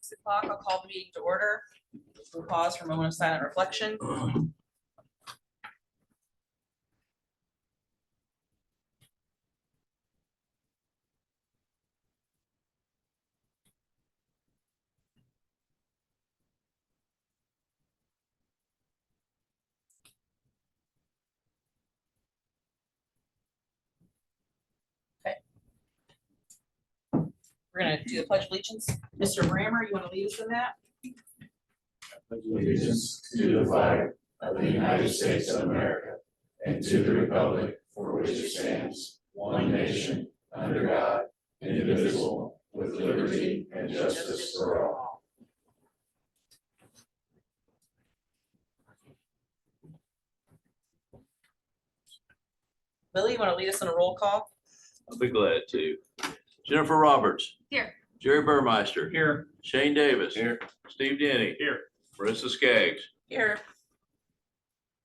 6 o'clock. I'll call the meeting to order. We'll pause for a moment of silent reflection. We're gonna do the Pledge of Allegiance. Mr. Brammer, you want to lead us in that? Allegiance to the flag of the United States of America and to the republic for which it stands, one nation, under God, indivisible, with liberty and justice for all. Lily, you want to lead us in a roll call? I'll be glad to. Jennifer Roberts. Here. Jerry Burmeister. Here. Shane Davis. Here. Steve Denny. Here. Marissa Skaggs. Here.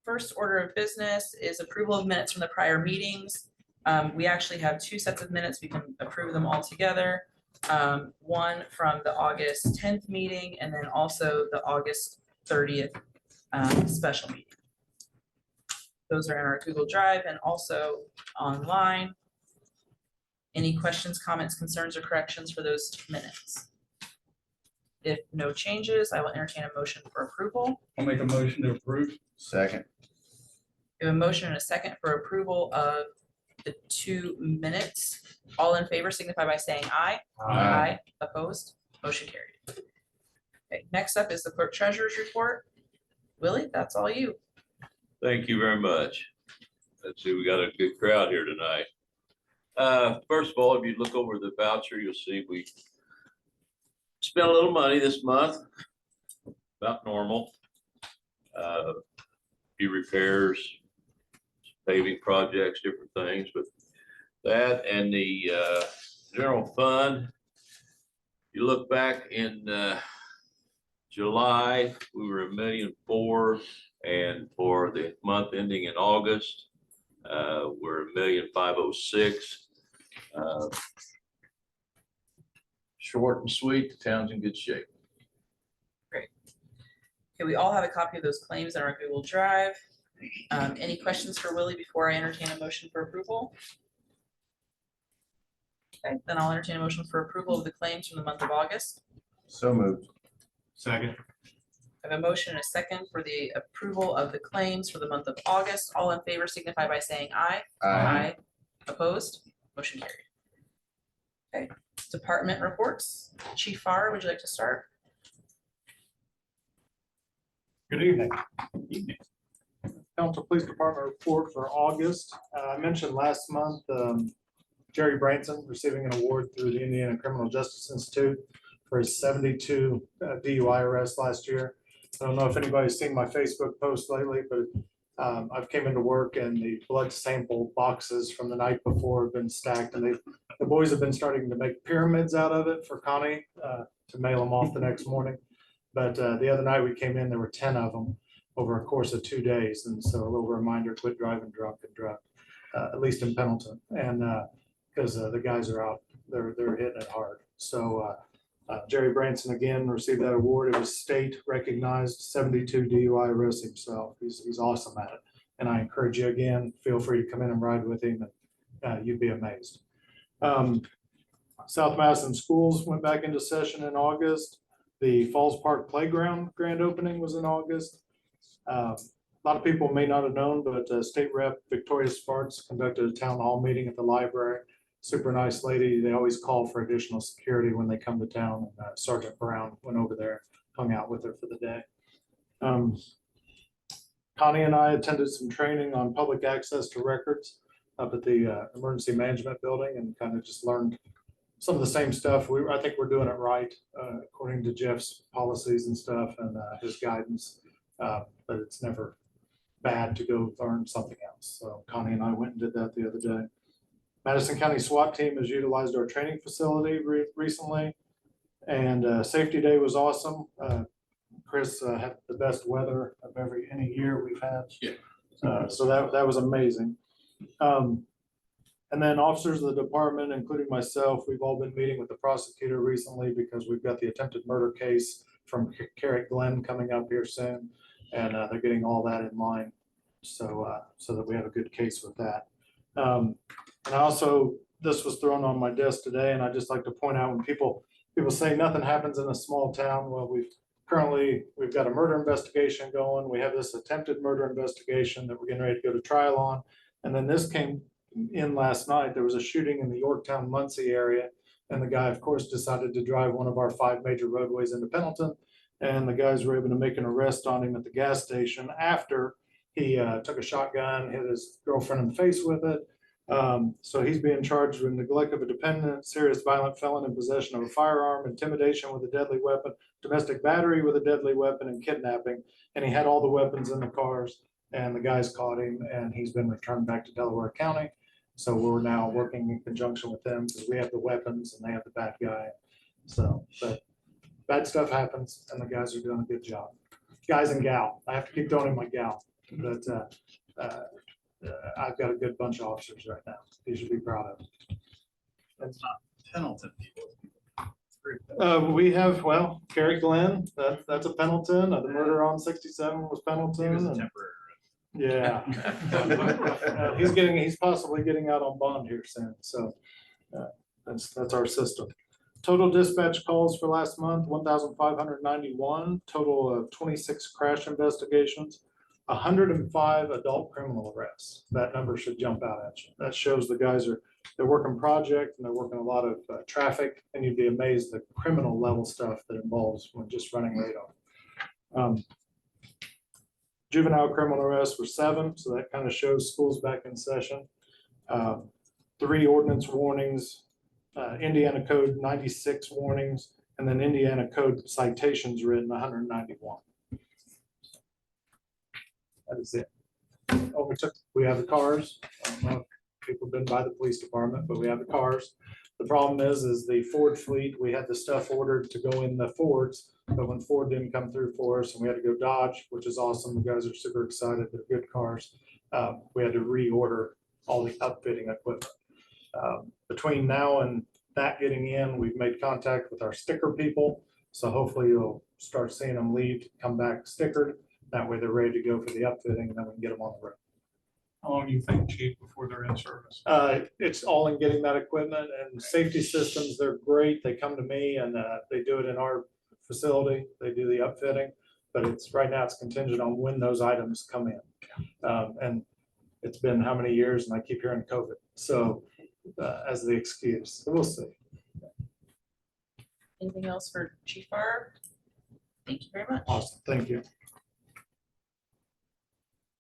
First order of business is approval of minutes from the prior meetings. We actually have 2 sets of minutes. We can approve them all together. One from the August 10th meeting and then also the August 30th special meeting. Those are in our Google Drive and also online. Any questions, comments, concerns, or corrections for those minutes? If no changes, I will entertain a motion for approval. I'll make a motion to approve. Second. We have a motion and a second for approval of the 2 minutes. All in favor signify by saying aye. Opposed? Motion carried. Okay, next up is the clerk treasurer's report. Willie, that's all you. Thank you very much. Let's see, we got a good crowd here tonight. First of all, if you look over the voucher, you'll see we spent a little money this month, about normal. Few repairs, paving projects, different things, but that and the general fund. You look back in July, we were $1.4 million, and for the month ending in August, we're $1.506 million. Short and sweet, the town's in good shape. Okay, we all have a copy of those claims in our Google Drive. Any questions for Willie before I entertain a motion for approval? Okay, then I'll entertain a motion for approval of the claims from the month of August. So moved. Second. I have a motion and a second for the approval of the claims for the month of August. All in favor signify by saying aye. Opposed? Motion carried. Okay, department reports. Chief Farr, would you like to start? Good evening. Council Police Department report for August. I mentioned last month, Jerry Branson receiving an award through the Indiana Criminal Justice Institute for his 72 DUI arrests last year. I don't know if anybody's seen my Facebook post lately, but I've came into work and the blood sample boxes from the night before have been stacked, and the boys have been starting to make pyramids out of it for Connie to mail them off the next morning. But the other night we came in, there were 10 of them over a course of 2 days. And so a little reminder, quit driving drunk and drunk, at least in Pendleton. And because the guys are out, they're hitting it hard. So Jerry Branson again received that award. It was state recognized, 72 DUI arrests himself. He's awesome at it. And I encourage you again, feel free to come in and ride with him, and you'd be amazed. South Madison Schools went back into session in August. The Falls Park Playground grand opening was in August. A lot of people may not have known, but State Rep Victoria Sparks conducted a town hall meeting at the library. Super nice lady. They always call for additional security when they come to town. Sergeant Brown went over there, hung out with her for the day. Connie and I attended some training on public access to records up at the Emergency Management Building, and kind of just learned some of the same stuff. I think we're doing it right according to Jeff's policies and stuff and his guidance, but it's never bad to go learn something else. So Connie and I went and did that the other day. Madison County SWAT team has utilized our training facility recently, and Safety Day was awesome. Chris had the best weather of any year we've had. Yeah. So that was amazing. And then officers of the department, including myself, we've all been meeting with the prosecutor recently because we've got the attempted murder case from Carrick Glen coming up here soon. And they're getting all that in line, so that we have a good case with that. And also, this was thrown on my desk today, and I just like to point out when people say nothing happens in a small town, well, we've got a murder investigation going. We have this attempted murder investigation that we're getting ready to go to trial on. And then this came in last night. There was a shooting in the Yorktown, Muncie area. And the guy, of course, decided to drive one of our 5 major roadways into Pendleton. And the guys were able to make an arrest on him at the gas station after he took a shotgun, hit his girlfriend in the face with it. So he's being charged with neglect of a dependent, serious violent felon in possession of a firearm, intimidation with a deadly weapon, domestic battery with a deadly weapon, and kidnapping. And he had all the weapons in the cars, and the guys caught him, and he's been returned back to Delaware County. So we're now working in conjunction with them because we have the weapons and they have the bad guy. So, but bad stuff happens, and the guys are doing a good job. Guys and gal, I have to keep throwing in my gal, but I've got a good bunch of officers right now. You should be proud of. That's not Pendleton people. We have, well, Carrick Glen, that's a Pendleton. The murder on 67 was Pendleton. He was a and- temporary. Yeah. He's possibly getting out on bond here soon. So that's our system. Total dispatch calls for last month, 1,591, total of 26 crash investigations, 105 adult criminal arrests. That number should jump out at you. That shows the guys they're working project and they're working a lot of traffic, and you'd be amazed the criminal level stuff that involves when just running radar. Juvenile criminal arrests were 7, so that kind of shows schools back in session. 3 ordinance warnings, Indiana Code 96 warnings, and then Indiana Code citations written 191. That is it. Oh, we have the cars. I don't know if people have been by the police department, but we have the cars. The problem is the Ford fleet, we had the stuff ordered to go in the Fords, but when Ford didn't come through for us and we had to go Dodge, which is awesome. The guys are super excited. They're good cars. We had to reorder all the upfitting equipment. Between now and that getting in, we've made contact with our sticker people. So hopefully you'll start seeing them leave, come back stickered. That way they're ready to go for the upfitting, and then we can get them on the road. How long do you think, Chief, before they're in service? It's all in getting that equipment, and safety systems, they're great. They come to me and they do it in our facility. They do the upfitting, but right now it's contingent on when those items come in. And it's been how many years, and I keep hearing COVID. So as the excuse, so we'll see. Anything else for Chief Barb? Thank you very much. Awesome, thank you.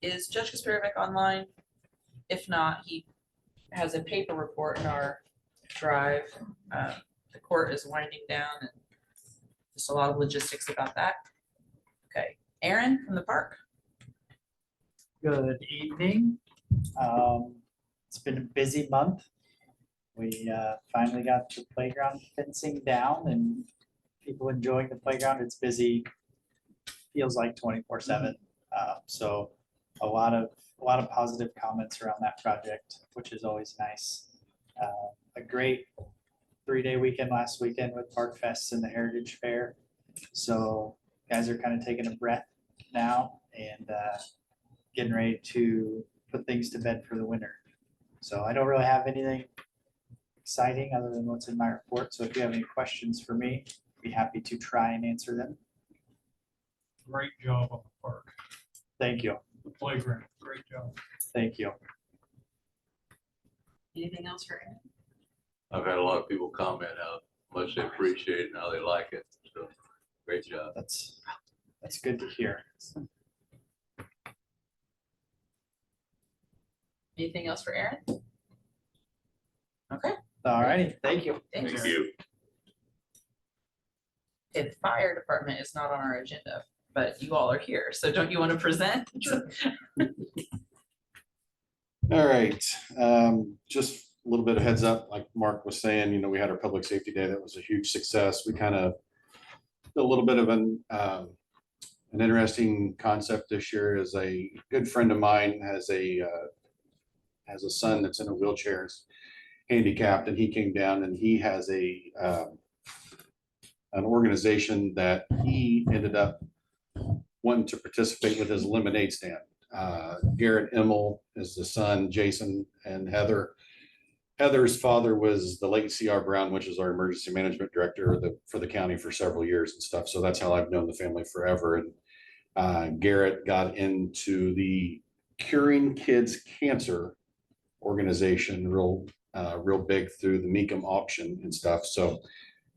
Is Judge Kasparovic online? If not, he has a paper report in our drive. The court is winding down and just a lot of logistics about that. Okay, Aaron from the park. Good evening. It's been a busy month. We finally got the playground fencing down and people enjoying the playground. It's busy, feels like 24/7. So a lot of positive comments around that project, which is always nice. A great 3-day weekend last weekend with Park Fest and the Heritage Fair. So guys are kind of taking a breath now and getting ready to put things to bed for the winter. So I don't really have anything exciting other than what's in my report. So if you have any questions for me, I'd be happy to try and answer them. Great job on the park, Thank you. the playground, great job. Thank you. Anything else for Aaron? I've had a lot of people comment how much they appreciate it and how they like it. So great job. That's good to hear. Anything else for Aaron? Okay, All righty. Thank you. thanks. Thank you. Okay, the fire department is not on our agenda, but you all are here, so don't you want to present? All right, just a little bit of heads up, like Mark was saying, we had our public safety day. That was a huge success. We kind of, a little bit of an interesting concept this year is a good friend of mine has a son that's in a wheelchair. handicapped, and he came down and he has an organization that he ended up wanting to participate with his lemonade stand. Garrett Immel is the son, Jason and Heather. Heather's father was the late C.R. Brown, which is our emergency management director for the county for several years and stuff. So that's how I've known the family forever. And Garrett got into the Curing Kids Cancer organization real big through the Meekum auction and stuff. So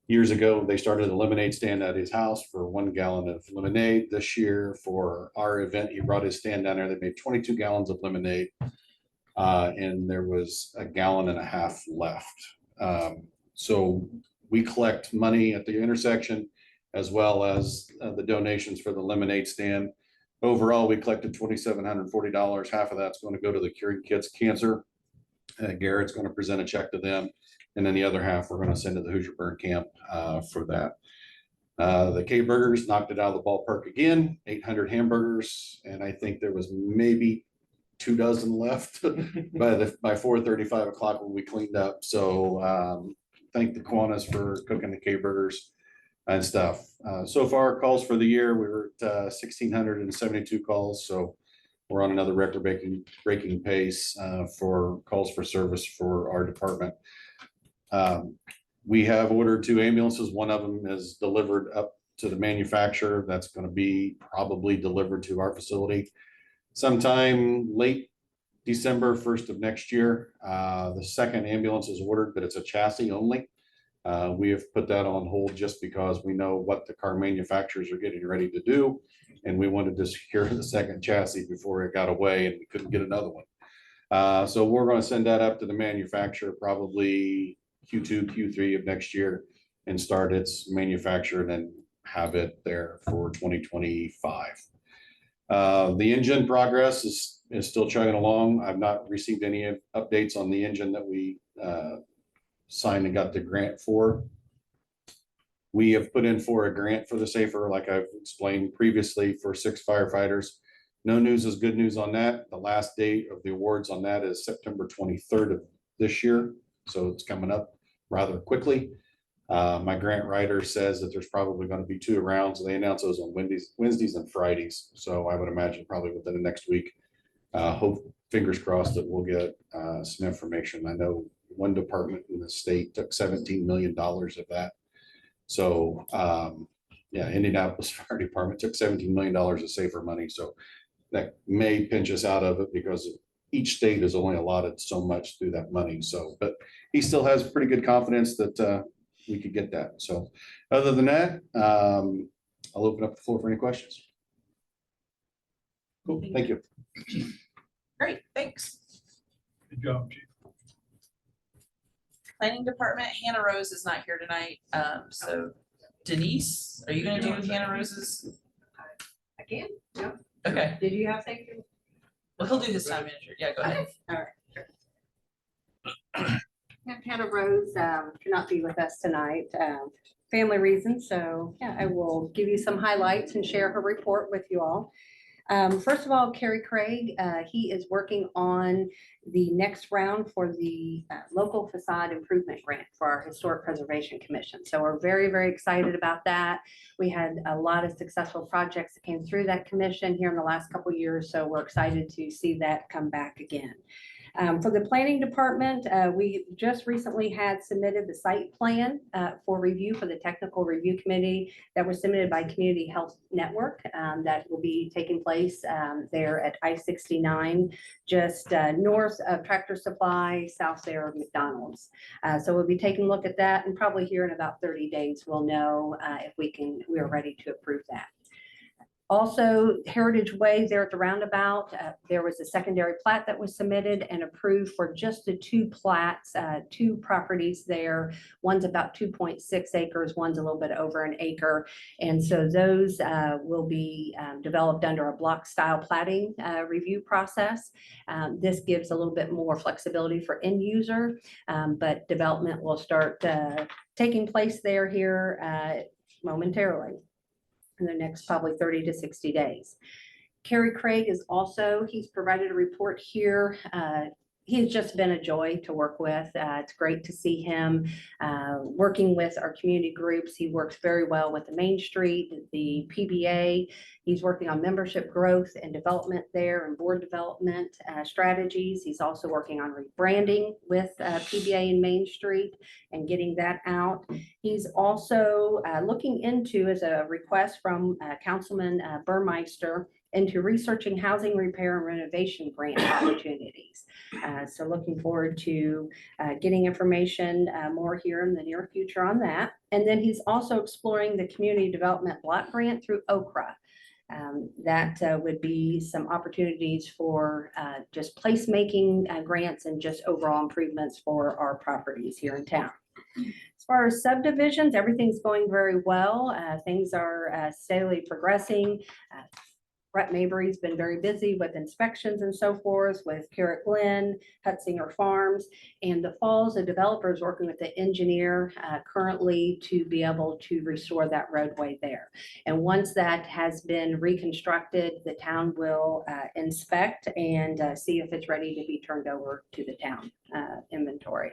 years ago, they started a lemonade stand at his house for 1 gallon of lemonade. This year for our event, he brought his stand down there. They made 22 gallons of lemonade. And there was 1.5 gallons left. So we collect money at the intersection as well as the donations for the lemonade stand. Overall, we collected $2,740. Half of that's going to go to the Curing Kids Cancer. Garrett's going to present a check to them. And then the other half, we're going to send to the Hoosier Burn Camp for that. The K-Burgers knocked it out of the ballpark again, 800 hamburgers. And I think there was maybe 2 dozen left by 4:30, 5 o'clock when we cleaned up. So thank the Kiwanis for cooking the K-Burgers and stuff. So far, calls for the year, we were at 1,672 calls. So we're on another record-breaking pace for calls for service for our department. We have ordered 2 ambulances. One of them is delivered up to the manufacturer. That's going to be probably delivered to our facility sometime late December, 1st of next year. The second ambulance is ordered, but it's a chassis only. We have put that on hold just because we know what the car manufacturers are getting ready to do. And we wanted to secure the second chassis before it got away and we couldn't get another one. So we're going to send that up to the manufacturer probably Q2, Q3 of next year and start its manufacture and then have it there for 2025. The engine progress is still chugging along. I've not received any updates on the engine that we signed and got the grant for. We have put in for a grant for the SAFER, like I've explained previously, for 6 firefighters. No news is good news on that. The last date of the awards on that is September 23rd of this year. So it's coming up rather quickly. My grant writer says that there's probably going to be 2 rounds. They announce those on Wednesdays and Fridays. So I would imagine probably within the next week. Hope, fingers crossed, that we'll get some information. I know one department in the state took $17 million of that. So yeah, Indianapolis Fire Department took $17 million of SAFER money. So that may pinch us out of it because each state is only allotted so much through that money. So, but he still has pretty good confidence that we could get that. So other than that, I'll open up the floor for any questions. Cool, thank you. Great, thanks. Good job, Chief. Planning Department, Hannah Rose is not here tonight. So Denise, are you gonna do Hannah Rose's? Again? No. Okay, Did you have something? well, he'll do his time manager. Yeah, go ahead. All right. Hannah Rose cannot be with us tonight, family reasons. So yeah, I will give you some highlights and share her report with you all. First of all, Kerry Craig, he is working on the next round for the local facade improvement grant for our Historic Preservation Commission. So we're very, very excited about that. We had a lot of successful projects that came through that commission here in the last couple of years. So we're excited to see that come back again. For the planning department, we just recently had submitted the site plan for review for the technical review committee that was submitted by Community Health Network that will be taking place there at I-69, just north of Tractor Supply, south there of McDonald's. So we'll be taking a look at that, and probably here in about 30 days, we'll know if we are ready to approve that. Also, Heritage Way there at the roundabout, there was a secondary plat that was submitted and approved for just the 2 plats, 2 properties there. One's about 2.6 acres, one's a little bit over an acre. And so those will be developed under a block style platting review process. This gives a little bit more flexibility for end user, but development will start taking place there here momentarily in the next probably 30 to 60 days. Kerry Craig is also, he's provided a report here he's just been a joy to work with. It's great to see him working with our community groups. He works very well with the Main Street, the PBA. He's working on membership growth and development there and board development strategies. He's also working on rebranding with PBA and Main Street and getting that out. He's also looking into, as a request from Councilman Burmeister, into researching housing repair and renovation grant opportunities. So looking forward to getting information more here in the near future on that. And then he's also exploring the community development block grant through Okra. That would be some opportunities for just placemaking grants and just overall improvements for our properties here in town. As far as subdivisions, everything's going very well. Things are steadily progressing. Brett Mabry's been very busy with inspections and so forth with Carrot Glen, Hutzinger Farms, and the Falls, the developers working with the engineer currently to be able to restore that roadway there. And once that has been reconstructed, the town will inspect and see if it's ready to be turned over to the town inventory.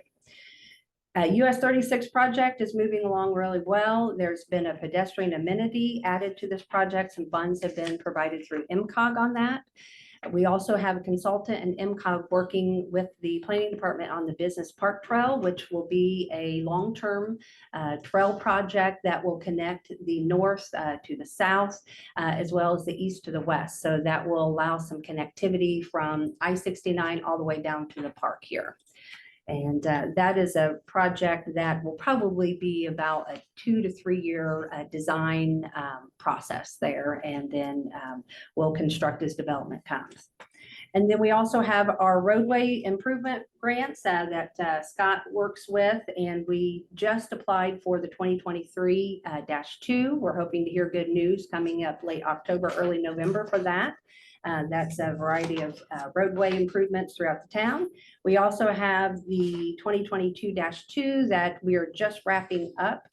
US 36 project is moving along really well. There's been a pedestrian amenity added to this project. Some funds have been provided through MCOG on that. We also have a consultant and MCOG working with the planning department on the business park trail, which will be a long-term trail project that will connect the north to the south, as well as the east to the west. So that will allow some connectivity from I-69 all the way down to the park here. And that is a project that will probably be about a 2 to 3 year design process there. And then we'll construct as development comes. And then we also have our roadway improvement grants that Scott works with. And we just applied for the 2023-2. We're hoping to hear good news coming up late October, early November for that. That's a variety of roadway improvements throughout the town. We also have the 2022-2 that we are just wrapping up,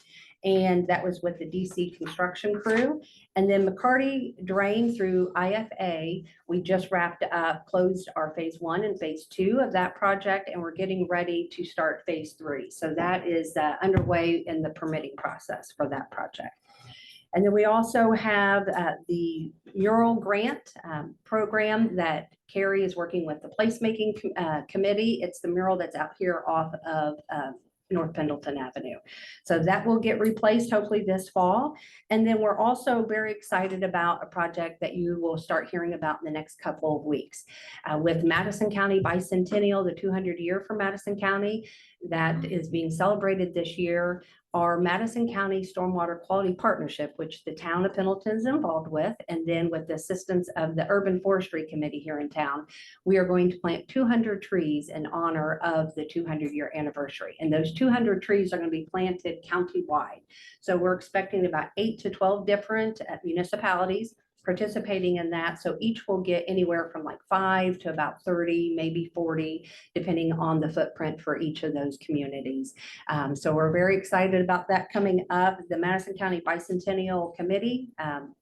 and that was with the DC construction crew. And then McCarty Drain through IFA, we just wrapped up, closed our phase 1 and phase 2 of that project, and we're getting ready to start phase 3. So that is underway in the permitting process for that project. And then we also have the mural grant program that Carrie is working with the placemaking committee. It's the mural that's out here off of North Pendleton Avenue. So that will get replaced hopefully this fall. And then we're also very excited about a project that you will start hearing about in the next couple of weeks with Madison County Bicentennial, the 200 year for Madison County that is being celebrated this year. Our Madison County Stormwater Quality Partnership, which the town of Pendleton is involved with, and then with the assistance of the Urban Forestry Committee here in town, we are going to plant 200 trees in honor of the 200 year anniversary. And those 200 trees are going to be planted countywide. So we're expecting about 8 to 12 different municipalities participating in that. So each will get anywhere from like 5 to about 30, maybe 40, depending on the footprint for each of those communities. So we're very excited about that coming up. The Madison County Bicentennial Committee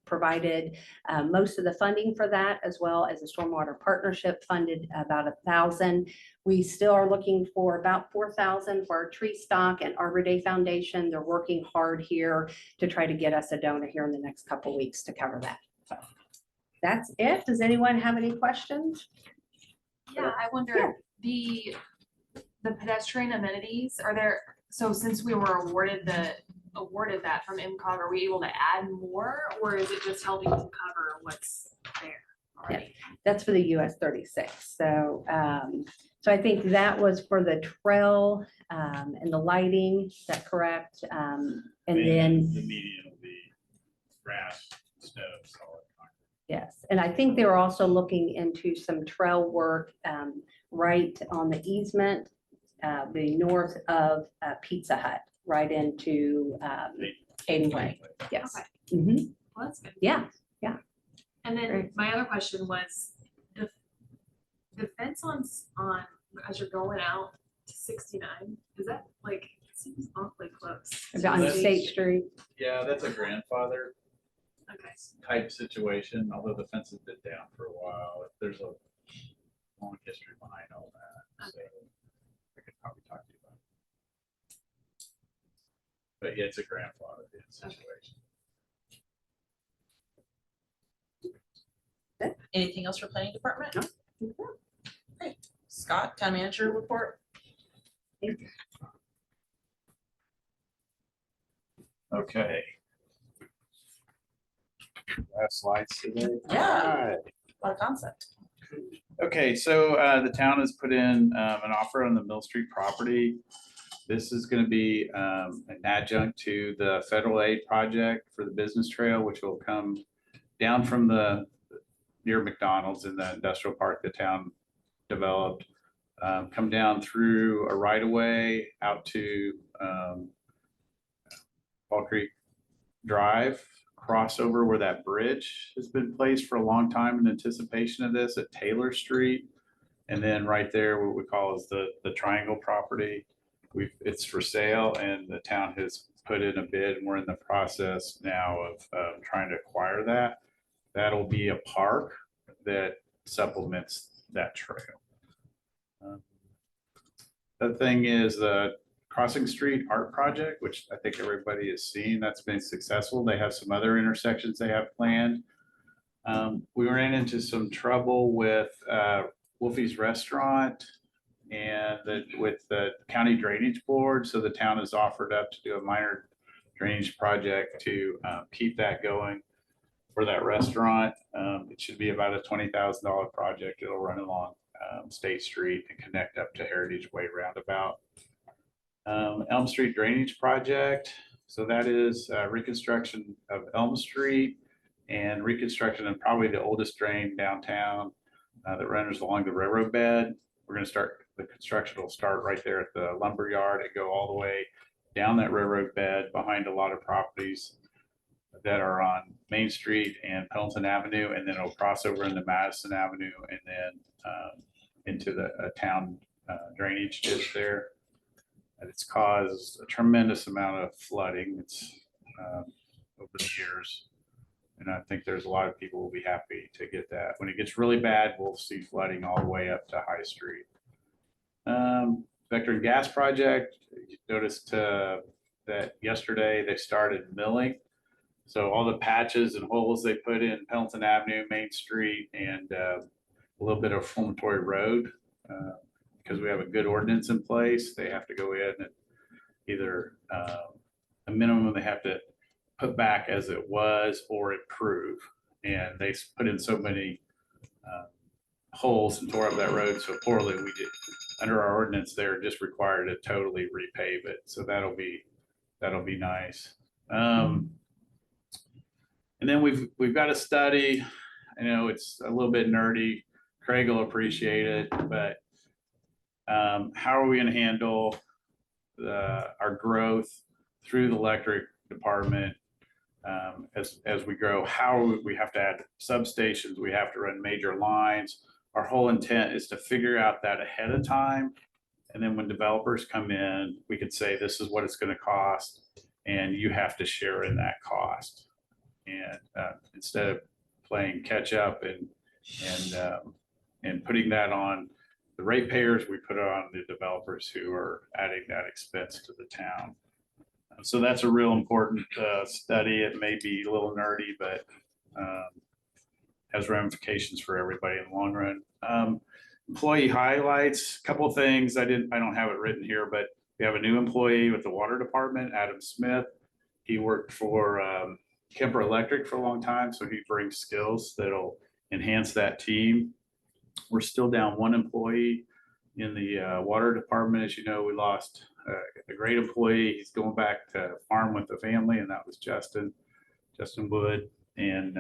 provided most of the funding for that, as well as the Stormwater Partnership funded about 1,000. We still are looking for about 4,000 for our tree stock and Arbor Day Foundation. They're working hard here to try to get us a donor here in the next couple of weeks to cover that. So that's it. Does anyone have any questions? Yeah, I wonder, the pedestrian amenities, are there, so since we were awarded that from MCOG, are we able to add more, or is it just helping to cover what's there already? That's for the US 36. So so I think that was for the trail and the lighting, is that correct? And then The median will be grass instead of solid concrete. yes, and I think they were also looking into some trail work right on the easement, the north of Pizza Hut, right into Hayden Way. Yes. Okay. Mhm. Well, that's good. Yeah. And then Great. my other question was, the fence on, as you're going out to 69, is that like, it seems awfully close. On that's- State Street. Yeah, that's a grandfather Okay. type situation, although the fence has been down for a while. There's long history behind all that, so I could probably talk to you about it. But yeah, it's a grandfather situation. Anything else for planning department? No. Great. Scott, town manager report? Okay. Last slides today. Yeah. Alright. What a concept. Okay, so the town has put in an offer on the Mill Street property. This is gonna be an adjunct to the federal aid project for the business trail, which will come down from the near McDonald's in the industrial park the town developed. Come down through a right of way out to Fall Creek Drive, crossover where that bridge has been placed for a long time in anticipation of this at Taylor Street. And then right there, what we call is the triangle property. It's for sale and the town has put in a bid and we're in the process now of trying to acquire that. That'll be a park that supplements that trail. The thing is the Crossing Street Art Project, which I think everybody has seen, that's been successful. They have some other intersections they have planned. We ran into some trouble with Wolfie's Restaurant and with the county drainage board. So the town has offered up to do a minor drainage project to keep that going for that restaurant. It should be about a $20,000 project. It'll run along State Street and connect up to Heritage Way roundabout. Elm Street Drainage Project. So that is reconstruction of Elm Street and reconstruction of probably the oldest drain downtown that runs along the railroad bed. We're going to start, the construction will start right there at the lumber yard and go all the way down that railroad bed behind a lot of properties that are on Main Street and Pendleton Avenue, and then it'll cross over into Madison Avenue and then into the town drainage ditch there. And it's caused a tremendous amount of flooding. It's over the years. And I think there's a lot of people will be happy to get that. When it gets really bad, we'll see flooding all the way up to High Street. Vector and Gas Project, you noticed that yesterday they started milling. So all the patches and holes they put in Pendleton Avenue, Main Street, and a little bit of Fulminatory Road, because we have a good ordinance in place, they have to go in and either a minimum they have to put back as it was or improve. And they put in so many holes and tore up that road so poorly, we did, under our ordinance, they're just required to totally repave it. So that'll be nice. And then we've got a study. I know it's a little bit nerdy. Craig will appreciate it, but how are we going to handle our growth through the electric department as we grow? How we have to add substations, we have to run major lines. Our whole intent is to figure out that ahead of time. And then when developers come in, we could say, this is what it's going to cost, and you have to share in that cost. And instead of playing catch up and putting that on the ratepayers, we put it on the developers who are adding that expense to the town. So that's a real important study. It may be a little nerdy, but has ramifications for everybody in the long run. Employee highlights, a couple of things. I don't have it written here, but we have a new employee with the water department, Adam Smith. He worked for Kemper Electric for a long time, so he brings skills that'll enhance that team. We're still down one employee in the water department. As you know, we lost a great employee. He's going back to farm with the family, and that was Justin Wood. And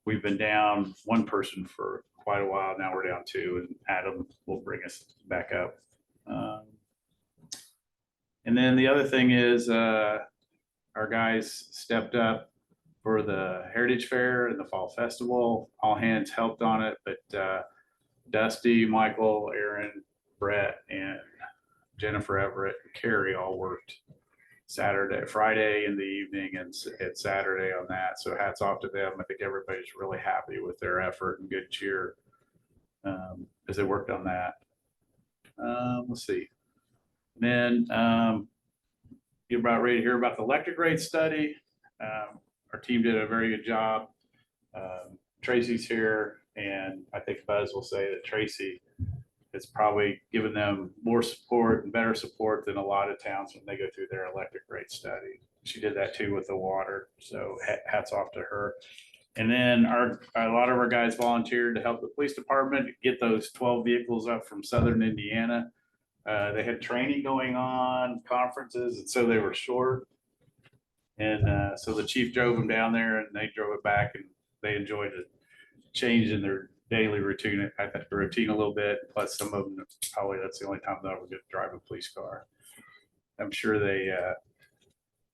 we've been down one person for quite a while. Now we're down two, and Adam will bring us back up. And then the other thing is our guys stepped up for the Heritage Fair and the Fall Festival. All hands helped on it, but Dusty, Michael, Aaron, Brett, and Jennifer Everett, and Carrie all worked Friday in the evening and Saturday on that. So hats off to them. I think everybody's really happy with their effort and good cheer as they worked on that. Let's see. Then you're about ready to hear about the electric rate study. Our team did a very good job. Tracy's here, and I think Buzz will say that Tracy has probably given them more support and better support than a lot of towns when they go through their electric rate study. She did that too with the water, so hats off to her. And then a lot of our guys volunteered to help the police department get those 12 vehicles up from Southern Indiana. They had training going on, conferences, and so they were short. And so the chief drove them down there and they drove it back, and they enjoyed the change in their daily routine, a little bit. Plus some of them, probably that's the only time they'll ever get to drive a police car. I'm sure they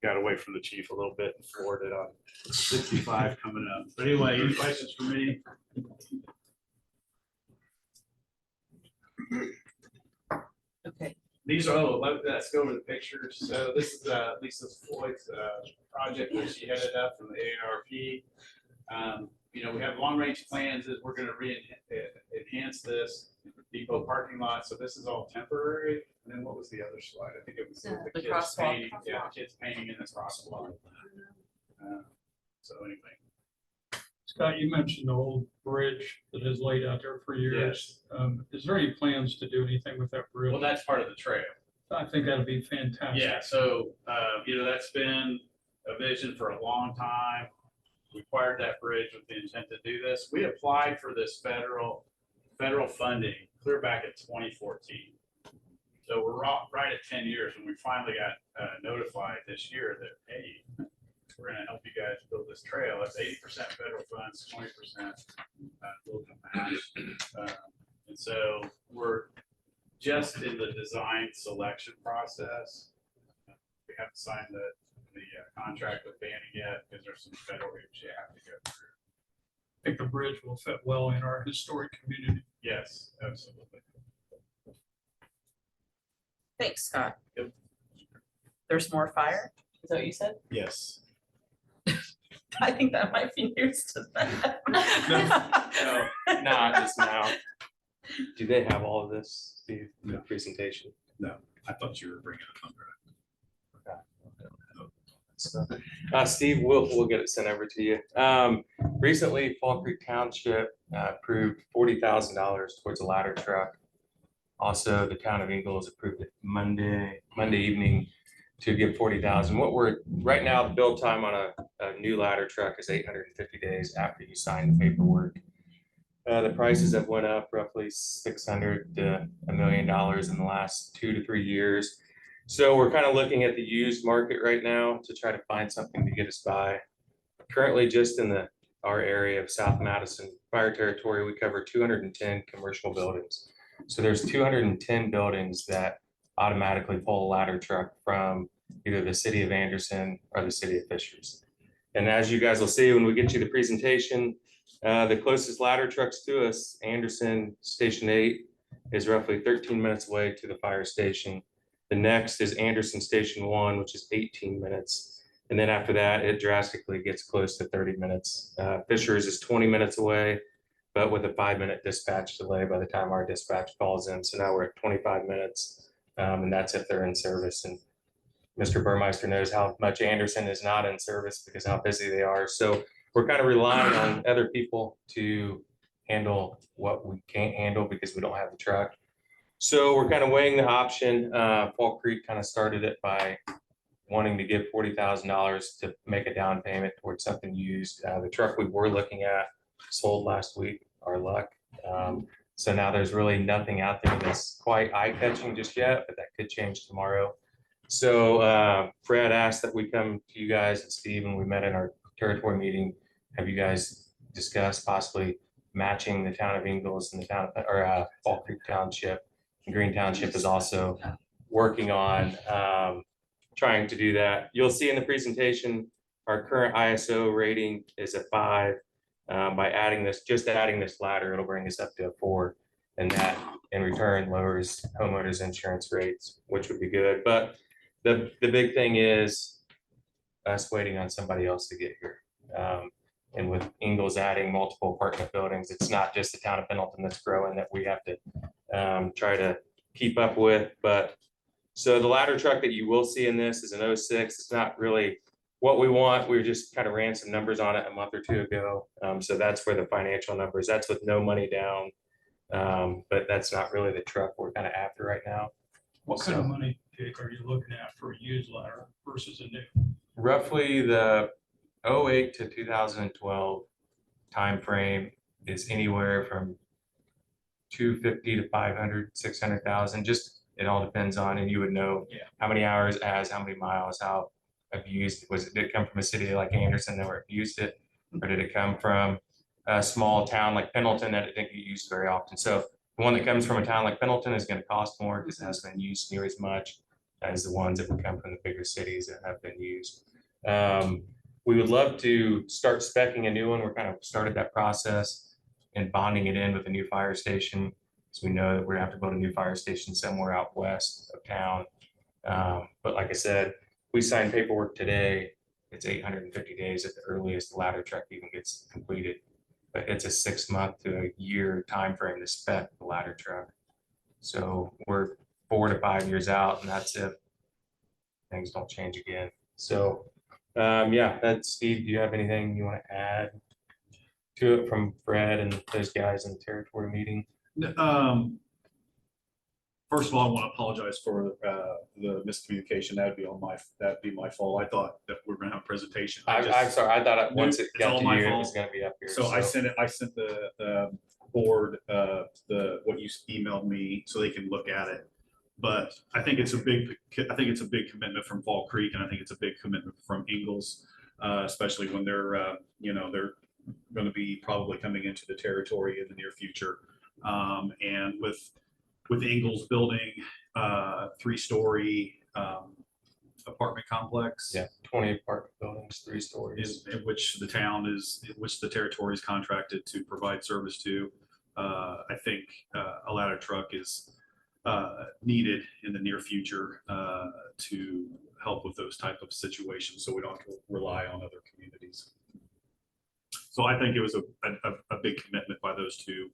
got away from the chief a little bit and floored it on 65 coming up. But anyway, any questions for me? Okay. These are, let's go over the pictures. So this is Lisa Floyd's project that she headed up from the AARP. You know, we have long range plans that we're going to enhance this depot parking lot. So this is all temporary. And then what was the other slide? I think it was the The kids crosswalk. painting. Yeah, the kids painting in the crosswalk. So anyway. Scott, you mentioned the old bridge that is laid out there for years. Is there any plans to do anything with that bridge? Well, that's part of the trail. I think that'd be fantastic. Yeah, so, you know, that's been a vision for a long time. We acquired that bridge with the intent to do this. We applied for this federal funding clear back in 2014. So we're right at 10 years, and we finally got notified this year that, hey, we're gonna help you guys build this trail. That's 80% federal funds, 20% local match. And so we're just in the design selection process. We haven't signed the contract with Banning yet because there's some federal hoops you have to go through. I think the bridge will fit well in our historic community. Yes, absolutely. Thanks, Scott. Yep. There's more fire? Is that what you said? Yes. I think that might be news to them. No, not just now. Do they have all of this, Steve, the presentation? I thought you were bringing it up. Steve, we'll get it sent over to you. Recently, Fall Creek Township approved $40,000 towards a ladder truck. Also, the town of Ingalls approved it Monday evening to give $40,000. What we're right now, the build time on a new ladder truck is 850 days after you sign the paperwork. The prices have went up roughly $600 to $1 million in the last 2 to 3 years. So we're kind of looking at the used market right now to try to find something to get us by. Currently, just in our area of South Madison Fire Territory, we cover 210 commercial buildings. So there's 210 buildings that automatically pull a ladder truck from either the city of Anderson or the city of Fishers. And as you guys will see when we get you the presentation, the closest ladder trucks to us, Anderson Station 8, is roughly 13 minutes away to the fire station. The next is Anderson Station 1, which is 18 minutes. And then after that, it drastically gets close to 30 minutes. Fishers is 20 minutes away, but with a 5-minute dispatch delay by the time our dispatch calls in. So now we're at 25 minutes, and that's if they're in service. And Mr. Burmeister knows how much Anderson is not in service because how busy they are. So we're kind of relying on other people to handle what we can't handle because we don't have the truck. So we're kind of weighing the option. Fall Creek kind of started it by wanting to give $40,000 to make a down payment towards something used. The truck we were looking at sold last week, our luck. So now there's really nothing out there that's quite eye-catching just yet, but that could change tomorrow. So Fred asked that we come to you guys and Steve, and we met in our territory meeting. Have you guys discussed possibly matching the town of Ingalls and the town of, or Fall Creek Township? Green Township is also working on trying to do that. You'll see in the presentation, our current ISO rating is a 5. By adding this ladder, it'll bring us up to a 4. And that in return lowers homeowners insurance rates, which would be good. But the big thing is us waiting on somebody else to get here. And with Ingalls adding multiple apartment buildings, it's not just the town of Pendleton that's growing that we have to try to keep up with. But so the ladder truck that you will see in this is an 06. It's not really what we want. We just kind of ran some numbers on it a month or two ago. So that's where the financial numbers, that's with no money down. But that's not really the truck we're kind of after right now. What kind of money, Jake, are you looking at for a used ladder versus a new? Roughly the 08 to 2012 timeframe is anywhere from 250 to 500, 600,000. Just, it all depends on, and you would know how many hours as, how many miles, how abused was it? Did it come from a city like Anderson that were abused it? Or did it come from a small town like Pendleton that it didn't get used very often? So the one that comes from a town like Pendleton is going to cost more because it hasn't been used near as much as the ones that would come from the bigger cities that have been used. We would love to start speccing a new one. We're kind of started that process and bonding it in with a new fire station. So we know that we're gonna have to build a new fire station somewhere out west of town. But like I said, we signed paperwork today. It's 850 days at the earliest the ladder truck even gets completed. But it's a 6 month to a year timeframe to spec the ladder truck. So we're 4 to 5 years out, and that's if things don't change again. So yeah, that's Steve. Do you have anything you want to add to it from Fred and those guys in the territory meeting? First of all, I want to apologize for the miscommunication. That'd be my fault. I thought that we were gonna have a presentation. I'm sorry. I thought once it It's got all to my you, it fault. was gonna be up here. So I sent the board what you emailed me so they can look at it. But I think it's a big commitment from Fall Creek, and I think it's a big commitment from Ingalls, especially when they're they're going to be probably coming into the territory in the near future. And with Ingalls building 3-story apartment complex. Yeah, 20 apartment buildings, 3 stories. In which the territory is contracted to provide service to. I think a ladder truck is needed in the near future to help with those type of situations, so we don't have to rely on other communities. So I think it was a big commitment by those two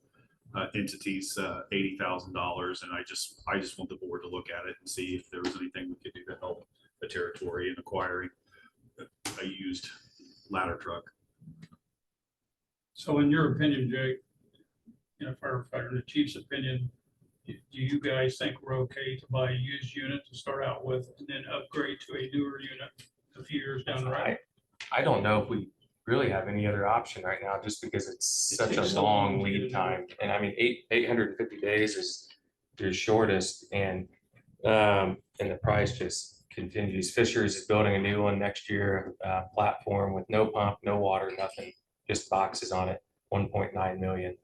entities, $80,000, and I just want the board to look at it and see if there was anything we could do to help the territory in acquiring a used ladder truck. So in your opinion, Jake, firefighter, in the chief's opinion, do you guys think we're okay to buy a used unit to start out with and then upgrade to a newer unit a few years down the road? I don't know if we really have any other option right now, just because it's such a long lead time. And I mean, 850 days is your shortest, and the price just continues. Fishers is building a new one next year, platform with no pump, no water, nothing, just boxes on it, 1.9 million.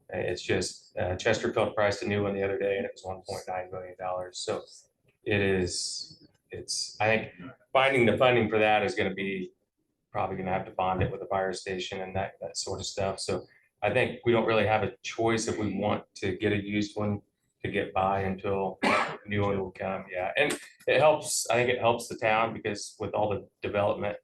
It's just Chesterfield priced a new one the other day, and it was $1.9 million. So I think finding the funding for that is going to be probably going to have to bond it with a fire station and that sort of stuff. So I think we don't really have a choice if we want to get a used one to get by until a new one will come. Yeah, and it helps. I think it helps the town because with all the development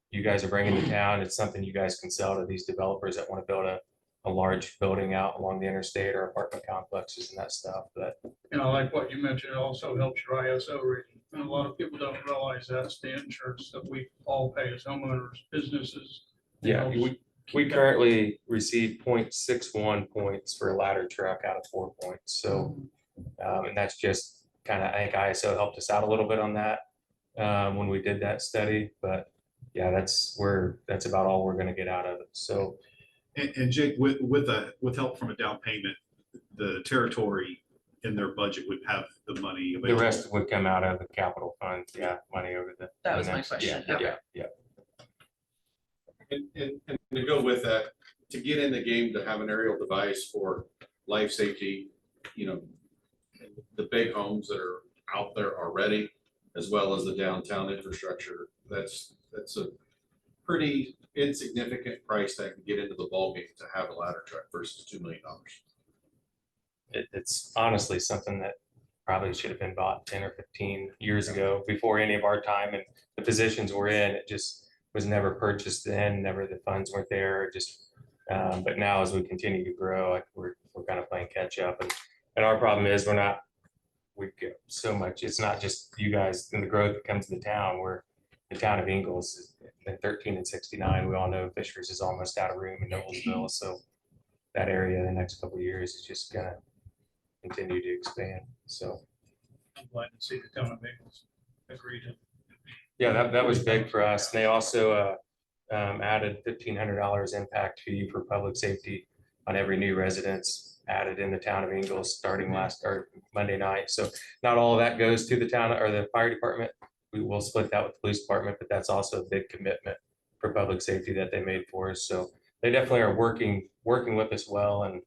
you guys are bringing to town, it's something you guys can sell to these developers that want to build a large building out along the interstate or apartment complexes and that stuff. But Like what you mentioned, it also helps your ISO rating. And a lot of people don't realize that's the insurance that we all pay as homeowners, businesses. yeah, we currently receive 0.61 points for a ladder truck out of 4 points. So, and that's just kind of, I think ISO helped us out a little bit on that when we did that study. But yeah, that's about all we're going to get out of it. So. And Jake, with help from a down payment, the territory in their budget would have the money available. The rest would come out of the capital fund. Yeah, money over the. That was my next- question. Yeah. And to go with that, to get in the game, to have an aerial device for life safety, the big homes that are out there already, as well as the downtown infrastructure, that's a pretty insignificant price tag to get into the ballgame to have a ladder truck versus $2 million. It's honestly something that probably should have been bought 10 or 15 years ago before any of our time, and the positions we're in, it just was never purchased then, never, the funds weren't there, just, but now as we continue to grow, like we're kind of playing catch up, and our problem is we get so much, it's not just you guys and the growth that comes to the town, the town of Ingalls has been 13 and 69. We all know Fishers is almost out of room in Noblesville, so that area in the next couple of years is just gonna continue to expand, so. I'm glad to see the town of Maples agree to. Yeah, that was big for us. And they also added $1,500 impact fee for public safety on every new residence added in the town of Ingalls starting Monday night. So not all of that goes to the town or the fire department. We will split that with the police department, but that's also a big commitment for public safety that they made for us. So they definitely are working with us well, and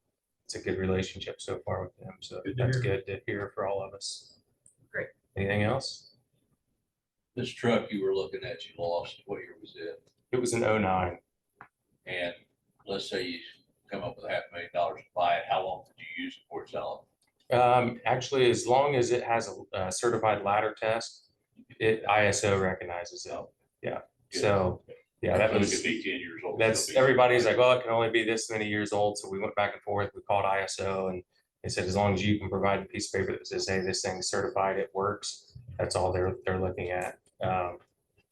it's a good relationship so far with them. So Good to that's hear. good to hear for all of us. Great. Anything else? This truck you were looking at, you lost, what year was it? It was an 09. And let's say you come up with $500,000 to buy it, how long did you use it for selling? Actually, as long as it has a certified ladder test, ISO recognizes it. Yeah. Good. So, yeah, that So it was, could be 10 years old. that's, everybody's like, well, it can only be this many years old. So we went back and forth. We called ISO and they said, as long as you can provide a piece of paper that says, hey, this thing's certified, it works. That's all they're looking at.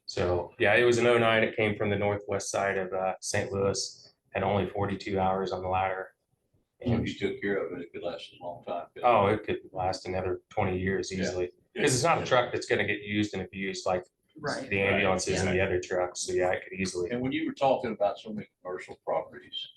So yeah, it was an 09. It came from the northwest side of St. Louis, had only 42 hours on the ladder. If you took care of it, it could last a long time. Oh, it could last another 20 years easily. Because it's not a truck that's gonna get used and abused like Right. the ambulances and the other trucks. So yeah, it could easily. And when you were talking about so many commercial properties,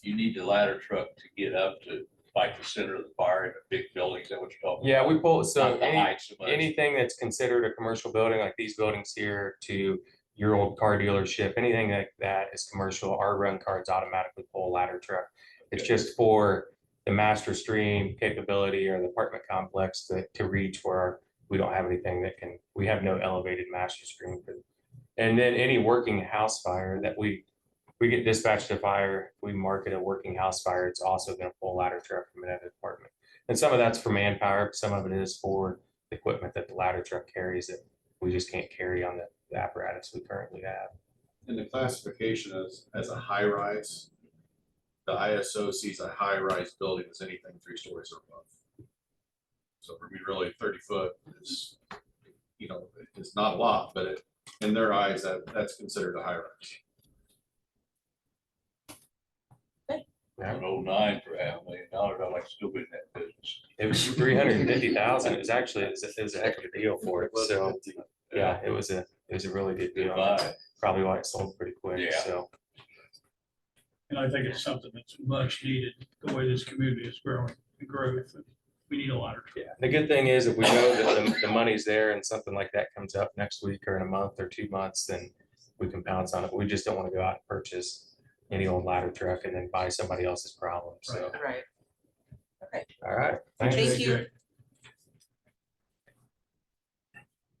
you need the ladder truck to get up to like the center of the fire in a big building. Is that what you're talking Yeah, about? we pull, so Not the height so much. anything that's considered a commercial building, like these buildings here to your old car dealership, anything like that is commercial. Our run cards automatically pull a ladder truck. It's just for the master stream capability or the apartment complex to reach where we don't have anything that can, we have no elevated master stream. And then any working house fire that we get dispatched to fire, we market a working house fire, it's also gonna pull a ladder truck from another department. And some of that's for manpower, some of it is for the equipment that the ladder truck carries that we just can't carry on the apparatus we currently have. And the classification as a high rise, the ISO sees a high rise building as anything 3 stories or above. So for me, really 30 foot is, it's not a lot, but in their eyes, that's considered a high rise. An 09 for $500,000, I'd like to still be in that business. It was 350,000. It was actually, it was a heck of a deal for it. So yeah, it was a really good Good deal. buy. Probably why it sold pretty quick. Yeah. So And I think it's something that's much needed, the way this community is growing and growth. We need a ladder truck. yeah, the good thing is if we know that the money's there and something like that comes up next week or in a month or 2 months, then we can pounce on it. We just don't want to go out and purchase any old ladder truck and then buy somebody else's problem. So, Right. all right. Thank Thanks. you.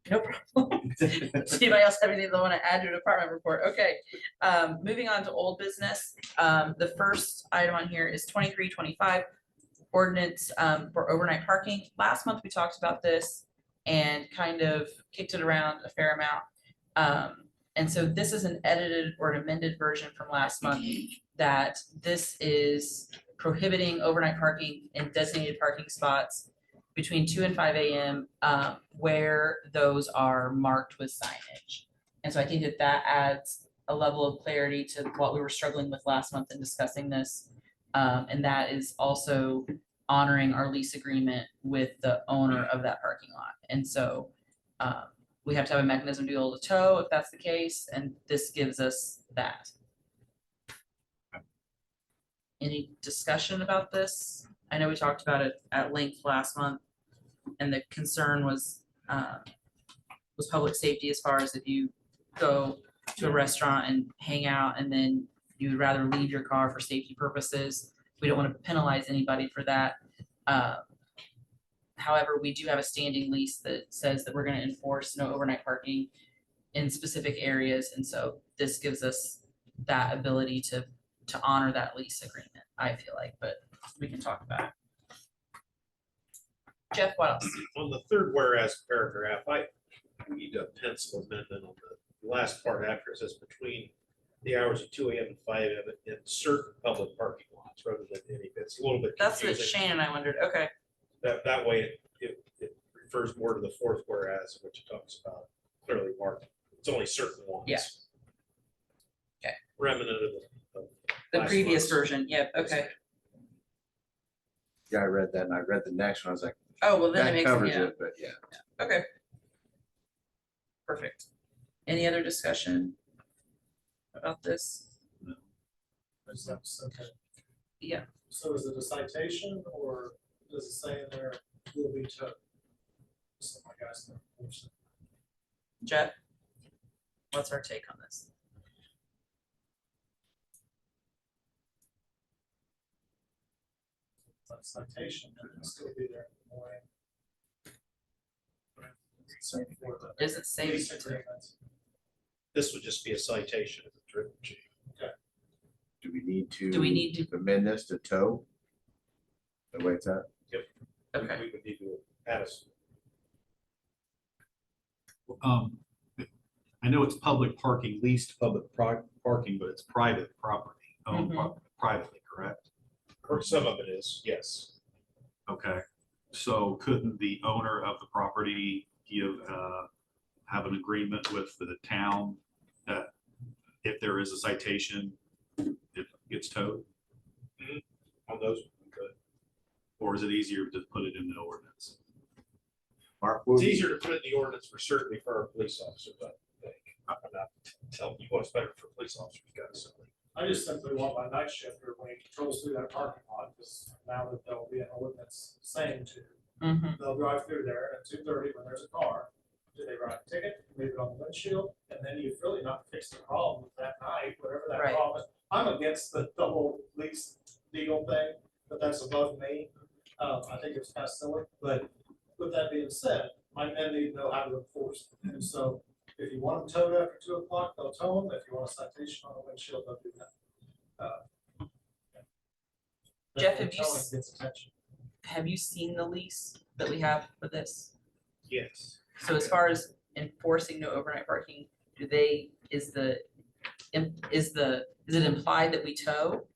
No problem. Does anybody else have anything they want to add to your department report? Okay, moving on to old business. The first item on here is 2325 ordinance for overnight parking. Last month we talked about this and kind of kicked it around a fair amount. And so this is an edited or an amended version from last month that this is prohibiting overnight parking in designated parking spots between 2 and 5 a.m. Where those are marked with signage. And so I think that adds a level of clarity to what we were struggling with last month in discussing this. And that is also honoring our lease agreement with the owner of that parking lot. And so we have to have a mechanism to be able to tow if that's the case, and this gives us that. Any discussion about this? I know we talked about it at length last month, and the concern was public safety as far as if you go to a restaurant and hang out and then you would rather leave your car for safety purposes. We don't want to penalize anybody for that. However, we do have a standing lease that says that we're going to enforce no overnight parking in specific areas. And so this gives us that ability to honor that lease agreement, I feel like, but we can talk about it. Jeff, what else? On the third whereas paragraph, we need a pencil amendment on the last part after it says between the hours of 2 AM and 5 AM in certain public parking lots rather than any. It's a little bit That's what confusing. Shane and I wondered. Okay, That way it refers more to the fourth whereas, which it talks about clearly marked. It's only certain ones. Yeah. Okay. Remnant of the last previous month's. version. Yep, okay. Yeah, I read that and I read the next one. I was like, Oh, well, then it that makes, covers yeah, it, but yeah. okay. Perfect. Any other discussion about this? Okay. Yeah. So is it a citation or does it say in there will be towed? So my guys know. Jeff? What's our take on this? Citation, it can still be there in the morning. Does it say? Lease agreements. This would just be a citation of the trip. Do we need to? Do we need to- Amend this to tow? The way it's at? Okay, We would need to add us. I know it's public parking, leased public parking, but it's private property, owned privately, correct? Some of it is, yes. Okay, so couldn't the owner of the property have an agreement with the town that if there is a citation, it gets towed? On those, we could. Or is it easier to put it in the ordinance? Mark, It's easier to put it in the ordinance for certainty for our police officers, I think. I'm not telling you what's better for police officers, guys. I just simply want my night shifter when he patrols through that parking lot, because now that there'll be an ordinance saying to, they'll drive through there at 2:30 when there's a car. Do they write a ticket, leave it on the windshield, and then you've really not fixed the problem that night, whatever that Right. problem is. I'm against the whole lease deal thing, but that's above me. I think it's kind of silly, but with that being said, my men need to know how to enforce it. And so if you want them towed after 2 o'clock, they'll tow them. If you want a citation on the windshield, they'll do that. Jeff, have you Towing gets attention. have you seen the lease that we have for this? Yes. So as far as enforcing no overnight parking, is it implied that we tow?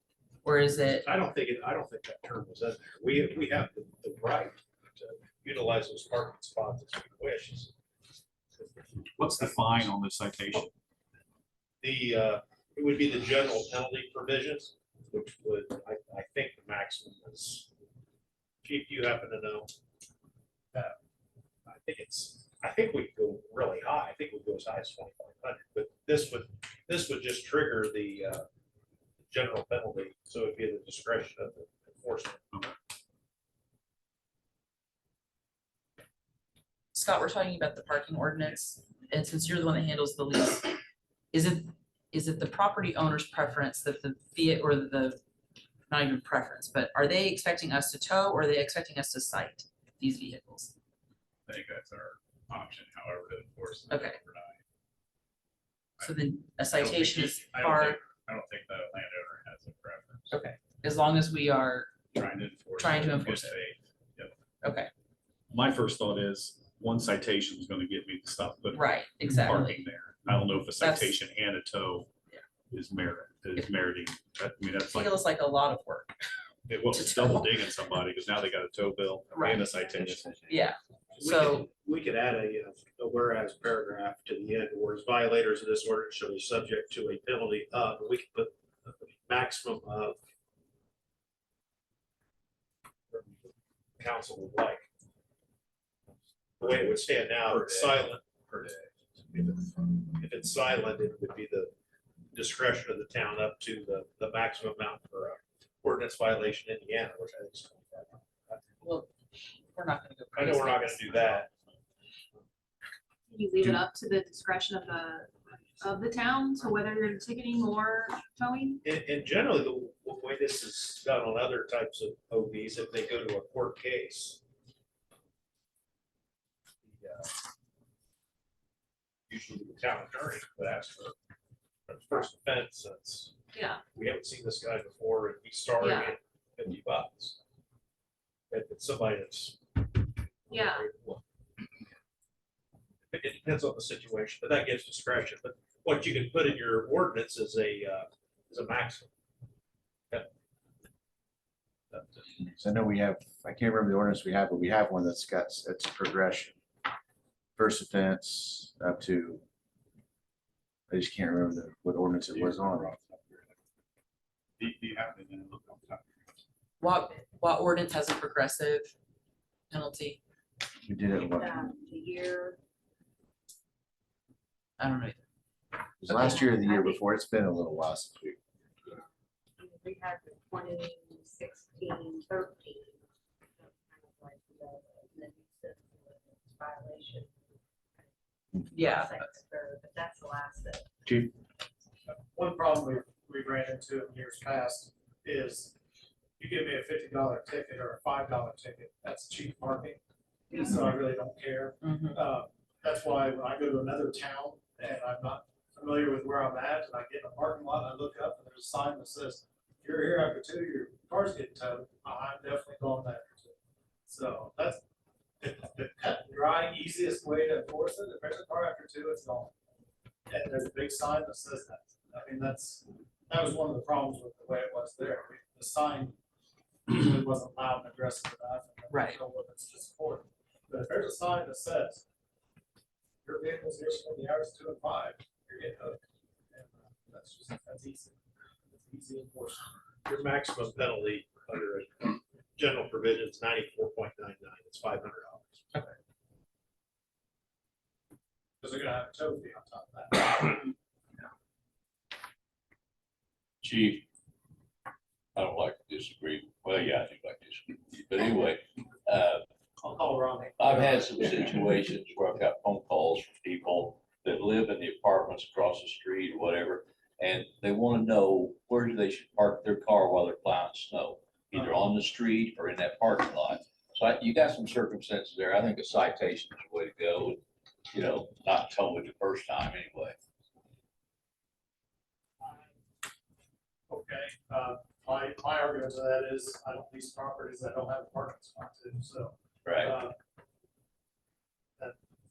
Or is it, I don't think that term was in there. We have the right to utilize those parking spots as we wish. What's the fine on this citation? It would be the general penalty provisions, which would, I think the maximum is, Chief, you happen to know? I think we could go really high. I think we'd go as high as 2,500, but this would just trigger the general penalty, so it'd be the discretion of the enforcement. Scott, we're talking about the parking ordinance, and since you're the one that handles the lease, is it the property owner's preference that not even preference, but are they expecting us to tow or are they expecting us to cite these vehicles? I think that's our option, however to enforce it. Okay. overnight. So then a I don't think citation he- is I don't far, think- I don't think the landowner has a preference. okay, as long as we are, Trying to enforce. Trying to in good enforce it. faith. Yep. okay, My first thought is one citation is gonna get me to stop putting right, exactly. parking there. I don't know if a That's- citation and a tow is meriting. I mean, that's like, Feels like a lot of work, it was to tow. double digging somebody because now they got a tow bill and a citation. yeah, We so, could- We could add a whereas paragraph to the end, whereas violators of this ordinance shall be subject to a penalty of, we could put a maximum of council would like. The way it would stand now, it's silent. Per day. If it's silent, it would be the discretion of the town up to the maximum amount for a ordinance violation in Indiana, which I think is 25. well, we're not gonna go I know crazy. we're not gonna do that. You leave it up to the discretion of the town, so whether you're ticketing or towing? And generally, the way this is done on other types of OVs, if they go to a court case, usually the town attorney would ask for the first offense, since Yeah. we haven't seen this guy before and he's starting Yeah. at $50. If it's somebody that's Yeah. It depends on the situation, but that gives discretion, but what you can put in your ordinance is a maximum. So I know we have, I can't remember the ordinance we have, but we have one that's got, it's progression. First offense up to, I just can't remember what ordinance it was on. Do you have it in? Look on top. What ordinance has a progressive penalty? We did it, what, The year. I don't know. it was last year or the year before? It's been a little while since we. We had the 2016, 13. Violation. Yeah. But that's the last that. Chief? One problem we ran into in years past is you give me a $50 ticket or a $5 ticket, that's cheap parking. So I really don't care. That's why when I go to another town and I'm not familiar with where I'm at and I get in a parking lot, and I look up and there's a sign that says, if you're here after 2, your car's getting towed, I'm definitely going after 2. So that's the cut and dry, easiest way to enforce it. If there's a car after 2, it's gone. And there's a big sign that says that. I mean, that was one of the problems with the way it was there. The sign usually wasn't loud and aggressive enough. And Right. no limits to support. But if there's a sign that says your vehicle's here between the hours 2 and 5, you're getting hooked. And that's easy. It's easy enforcement. Your maximum penalty under general provisions 94.99, it's $500. Because they're gonna have a tow fee on top of that. Chief, I don't like to disagree. Well, yeah, I do like to disagree. with you. But anyway, I'll call Ronnie. I've had some situations where I've got phone calls from people that live in the apartments across the street or whatever, and they want to know where they should park their car while they're plowing snow, either on the street or in that parking lot. So you got some circumstances there. I think a citation is the way to go. You know, not tow it the first time anyway. Okay, my argument to that is I don't lease properties that don't have a parking spot to, so. Right.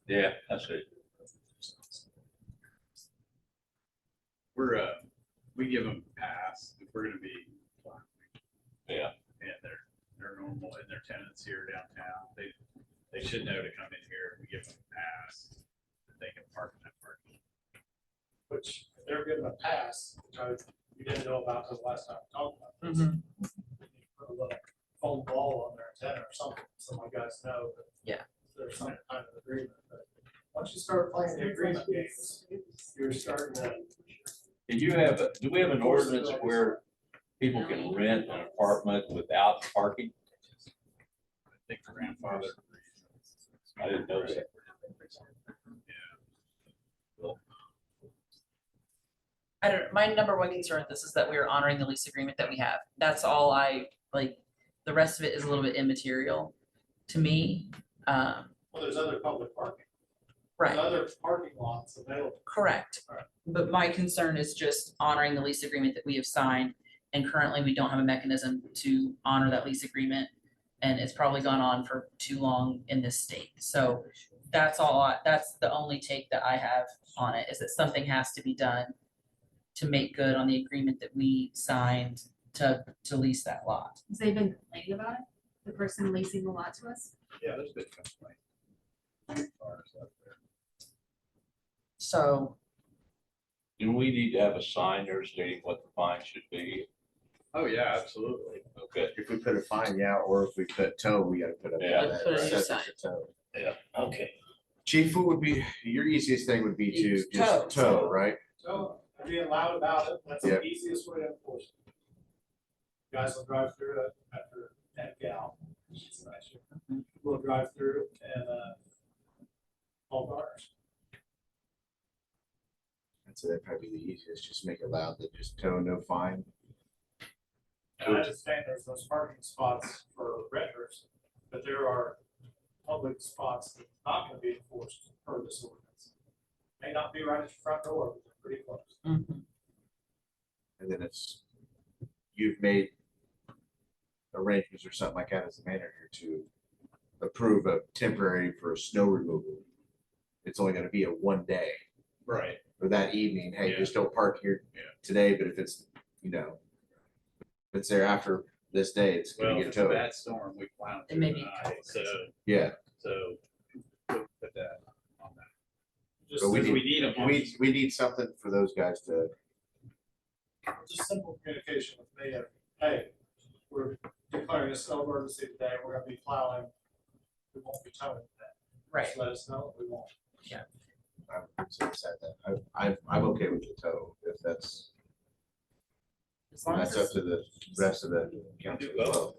Yeah, that's it. We give them a pass if we're gonna be. Yeah. And they're normal and they're tenants here downtown. They should know to come in here. We give them a pass. That they can park in that parking. Which if they're given a pass, which we didn't know about until the last time we talked about this. Put a little foam ball on their antenna or something, so my guys know that. Yeah. There's some kind of agreement, but once you start playing the agreement games, you're starting to. Do we have an ordinance where people can rent an apartment without parking? I think grandfather. I didn't know that. I don't, my number one concern with this is that we are honoring the lease agreement that we have. That's all I, like, the rest of it is a little bit immaterial to me. Well, there's other public parking. Right. There's other parking lots available. Correct. Right. But my concern is just honoring the lease agreement that we have signed. And currently, we don't have a mechanism to honor that lease agreement. And it's probably gone on for too long in this state. So that's all, that's the only take that I have on it, is that something has to be done to make good on the agreement that we signed to lease that lot. Has they been complaining about it? The person leasing the lot to us? Yeah, there's been complaints. So, Do we need to have a sign there stating what the fine should be? Oh, yeah, absolutely. Okay. If we put a fine, yeah, or if we put tow, we gotta put up. Yeah. that Put a new subject to tow. Yeah. Okay. Chief, what would be, your easiest thing would be to Tow. just tow, right? So being loud about it, that's Yeah. the easiest way to enforce it. Guys will drive through it after that gal. She's nice. We'll drive through and all cars. I'd say that'd probably be the easiest, just make it loud, that just tow, no fine. And I understand there's those parking spots for renters, but there are public spots that's not gonna be enforced per this ordinance. May not be right at your front door, but they're pretty close. And then it's, you've made arrangements or something like that as a manager to approve a temporary for snow removal, it's only gonna be a one day Right. or that evening. Hey, just don't park here today, but if it's, you know, if it's there after this day, it's Well, gonna if get it's a towed. bad storm, we plowed It through may the be night, so, Yeah, so we'll put that on that. Just but we since need, we need them. we need something for those guys to, Just simple communication with me of, hey, we're declaring a snow emergency today, we're gonna be plowing. We won't be towing today. Right. Just let us know, we won't. I said that. I'm okay with the tow, if that's, As long as that's up it's, to the rest of the council as well.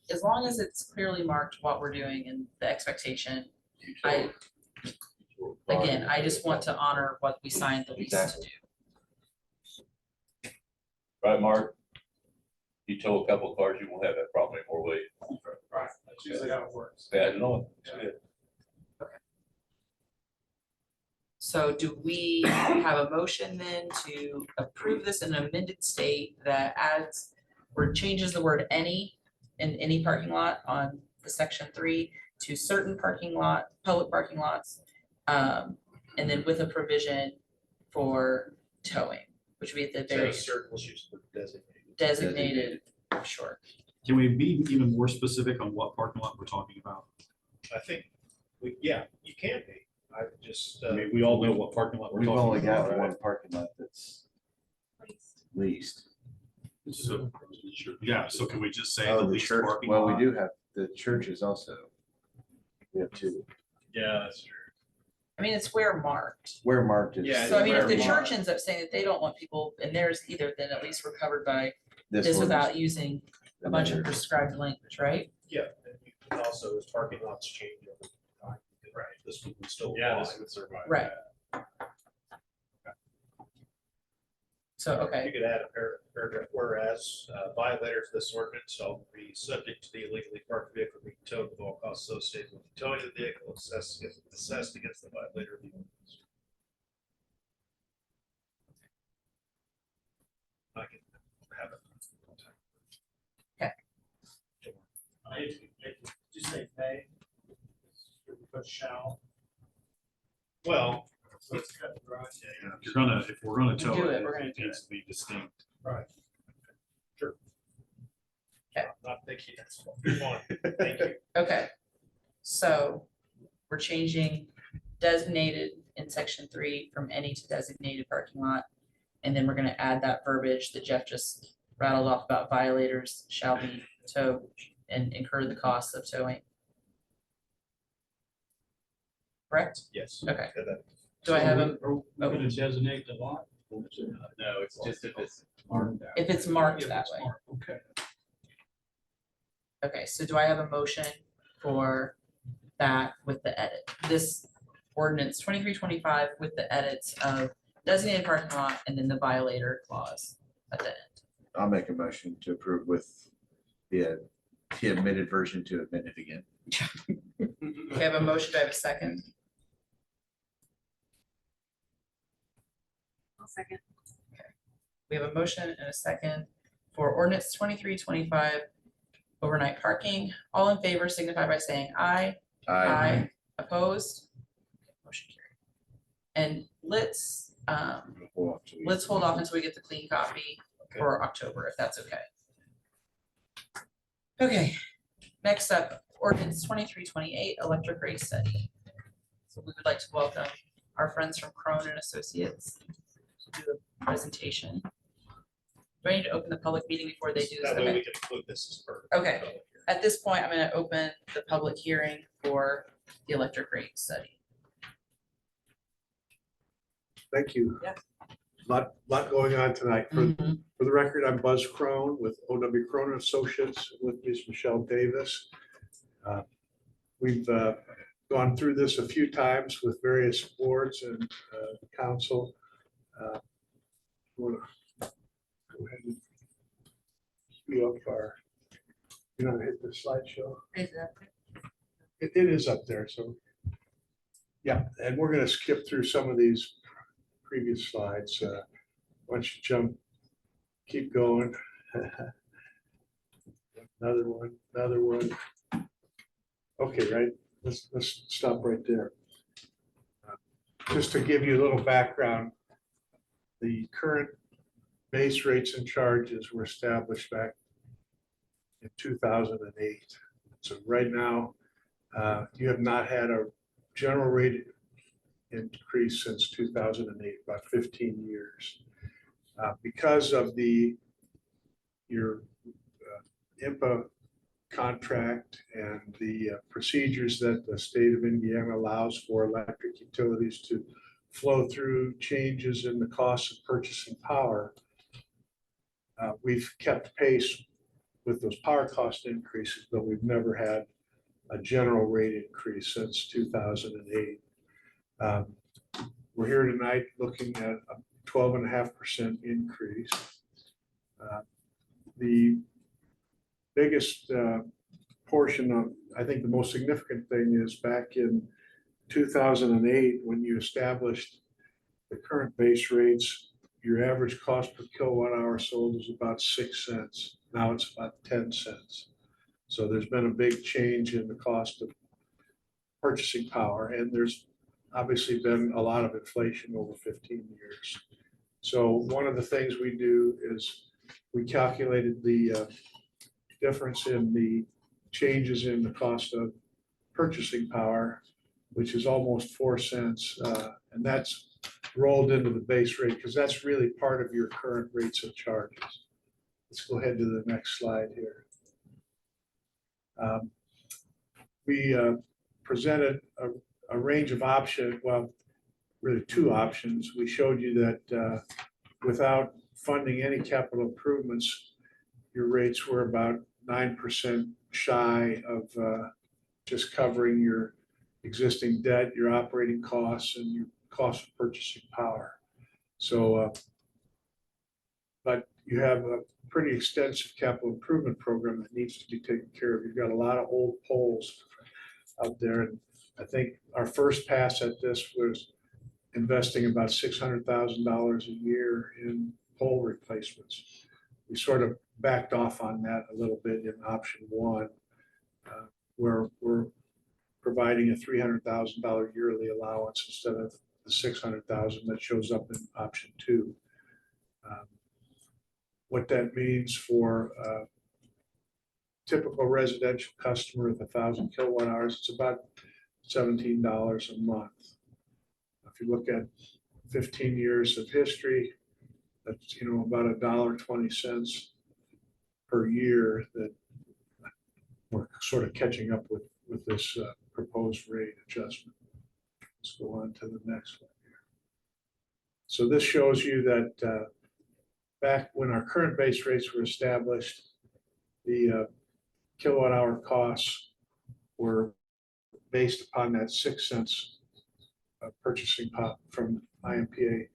as long as it's clearly marked what we're doing and the expectation. Again, I just want to honor what we signed the lease to Exactly. do. Right, Mark? You tow a couple of cars, you won't have that problem anymore, will you? Right, that's usually how it works. Yeah, I know. It's good. So do we have a motion then to approve this in an amended state that adds or changes the word any in any parking lot on the section 3 to certain parking lot, public parking lots? And then with a provision for towing, which would be at the Instead very of certain, let's use the designated. designated, sure. Can we be even more specific on what parking lot we're talking about? I think, yeah, you can be. I just, I mean, we all know what parking lot we're We've talking about. only got right? one parking lot that's leased. So, yeah, so can we just say Oh, the the least church, parking well, lot? we do have, the churches also. We have two. Yeah, that's true. I mean, it's where marked. Where marked is. Yeah, So I mean, if the where church marked. ends up saying that they don't want people in theirs either, then at least we're covered by this one is- without using a bunch of prescribed language, right? yeah, and you can also, as parking lots change over time, you can- this one would still. Yeah, apply. this would survive. Right. So, You okay, could add a paragraph, whereas violators of this ordinance shall be subject to the illegally parked vehicle being towed with all costs associated with the towing of the vehicle assessed against the violator of the ordinance. I can have it. Did you say may? Put shall. Well, So it's cut and dry. If we're gonna tow do it, it, we're gonna it do needs to be distinct. right. Sure. Okay. I'm not thinking that's what we want. Thank you. okay. So we're changing designated in section 3 from any to designated parking lot. And then we're gonna add that verbiage that Jeff just rattled off about violators shall be towed and incur the costs of towing. Correct? Yes. Okay. And then- Do I have a, Are we gonna designate the lot? No, it's just if it's marked out. if it's marked If that it's way? marked, okay. Okay, so do I have a motion for that with the edit? This ordinance 2325 with the edits of designated parking lot and then the violator clause at the end. I'll make a motion to approve with the amended version to amend it again. Okay, I have a motion, do I have a second? I'll second. We have a motion and a second for ordinance 2325 overnight parking. All in favor signify by saying aye. Opposed? Motion carried. And let's hold off until we get the clean copy for October, if that's okay. Okay, next up, ordinance 2328 electric rate study. So we would like to welcome our friends from Crone and Associates to do a presentation. Do I need to open the public meeting before they do this? That way Okay. we can include this as part. of the Okay. public hearing. At this point, I'm gonna open the public hearing for the electric rate study. Thank you. Yeah. Lot going on tonight. For the record, I'm Buzz Crone with OW Crone and Associates. With me is Michelle Davis. We've gone through this a few times with various boards and council. Wanna go ahead and cue up our, you know, hit the slideshow. It is up there, so. Yeah, and we're gonna skip through some of these previous slides. Why don't you jump, keep going. Another one, Okay, right, let's stop right there. Just to give you a little background, the current base rates and charges were established back in 2008. So right now, you have not had a general rate increase since 2008, about 15 years. Because of your IMPA contract and the procedures that the state of Indiana allows for electric utilities to flow through changes in the cost of purchasing power, we've kept pace with those power cost increases, but we've never had a general rate increase since 2008. We're here tonight looking at a 12.5% increase. The biggest portion of, I think the most significant thing is back in 2008, when you established the current base rates, your average cost per kilowatt hour sold is about 6 cents. Now it's about 10 cents. So there's been a big change in the cost of purchasing power, and there's obviously been a lot of inflation over 15 years. So one of the things we do is we calculated the difference in the changes in the cost of purchasing power, which is almost 4 cents, and that's rolled into the base rate because that's really part of your current rates and charges. Let's go ahead to the next slide here. We presented a range of options, well, really two options. We showed you that without funding any capital improvements, your rates were about 9% shy of just covering your existing debt, your operating costs, and your cost of purchasing power. So, but you have a pretty extensive capital improvement program that needs to be taken care of. You've got a lot of old poles out there, and I think our first pass at this was investing about $600,000 a year in pole replacements. We sort of backed off on that a little bit in option one, where we're providing a $300,000 yearly allowance instead of the $600,000 that shows up in option two. What that means for a typical residential customer with 1,000 kilowatt hours, it's about $17 a month. If you look at 15 years of history, that's about $1.20 per year that we're sort of catching up with this proposed rate adjustment. Let's go on to the next one here. So this shows you that back when our current base rates were established, the kilowatt hour costs were based upon that 6 cents purchasing pop from IMPA.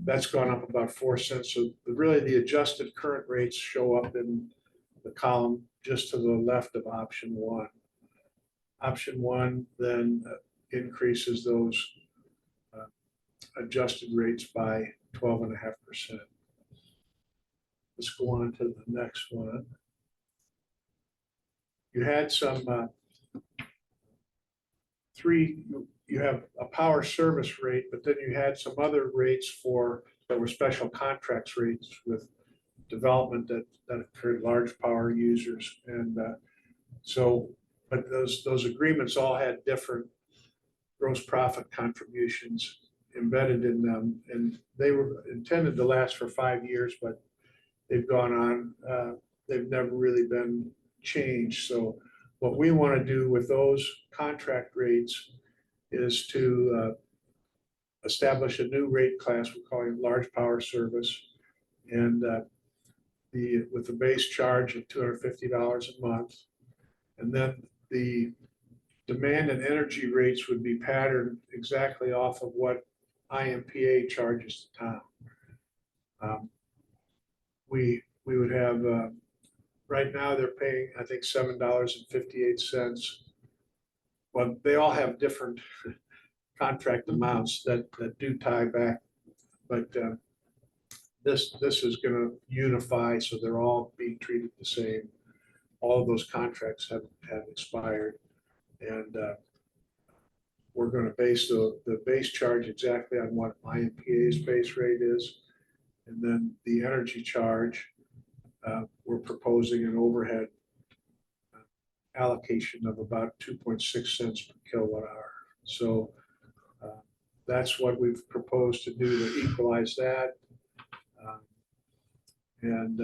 That's gone up about 4 cents. So really the adjusted current rates show up in the column just to the left of option one. Option one then increases those adjusted rates by 12.5%. Let's go on to the next one. You had some you have a power service rate, but then you had some other rates that were special contracts rates with development that occurred, large power users. And but those agreements all had different gross profit contributions embedded in them. And they were intended to last for 5 years, but they've gone on, they've never really been changed. So what we want to do with those contract rates is to establish a new rate class. We're calling it large power service. And with the base charge of $250 a month. And then the demand and energy rates would be patterned exactly off of what IMPA charges the town. We would have, right now they're paying, I think, $7.58. Well, they all have different contract amounts that do tie back, but this is going to unify, so they're all being treated the same. All of those contracts have expired, And we're going to base the base charge exactly on what IMPA's base rate is. And then the energy charge, we're proposing an overhead allocation of about 2.6 cents per kilowatt hour. So that's what we've proposed to do to equalize that. And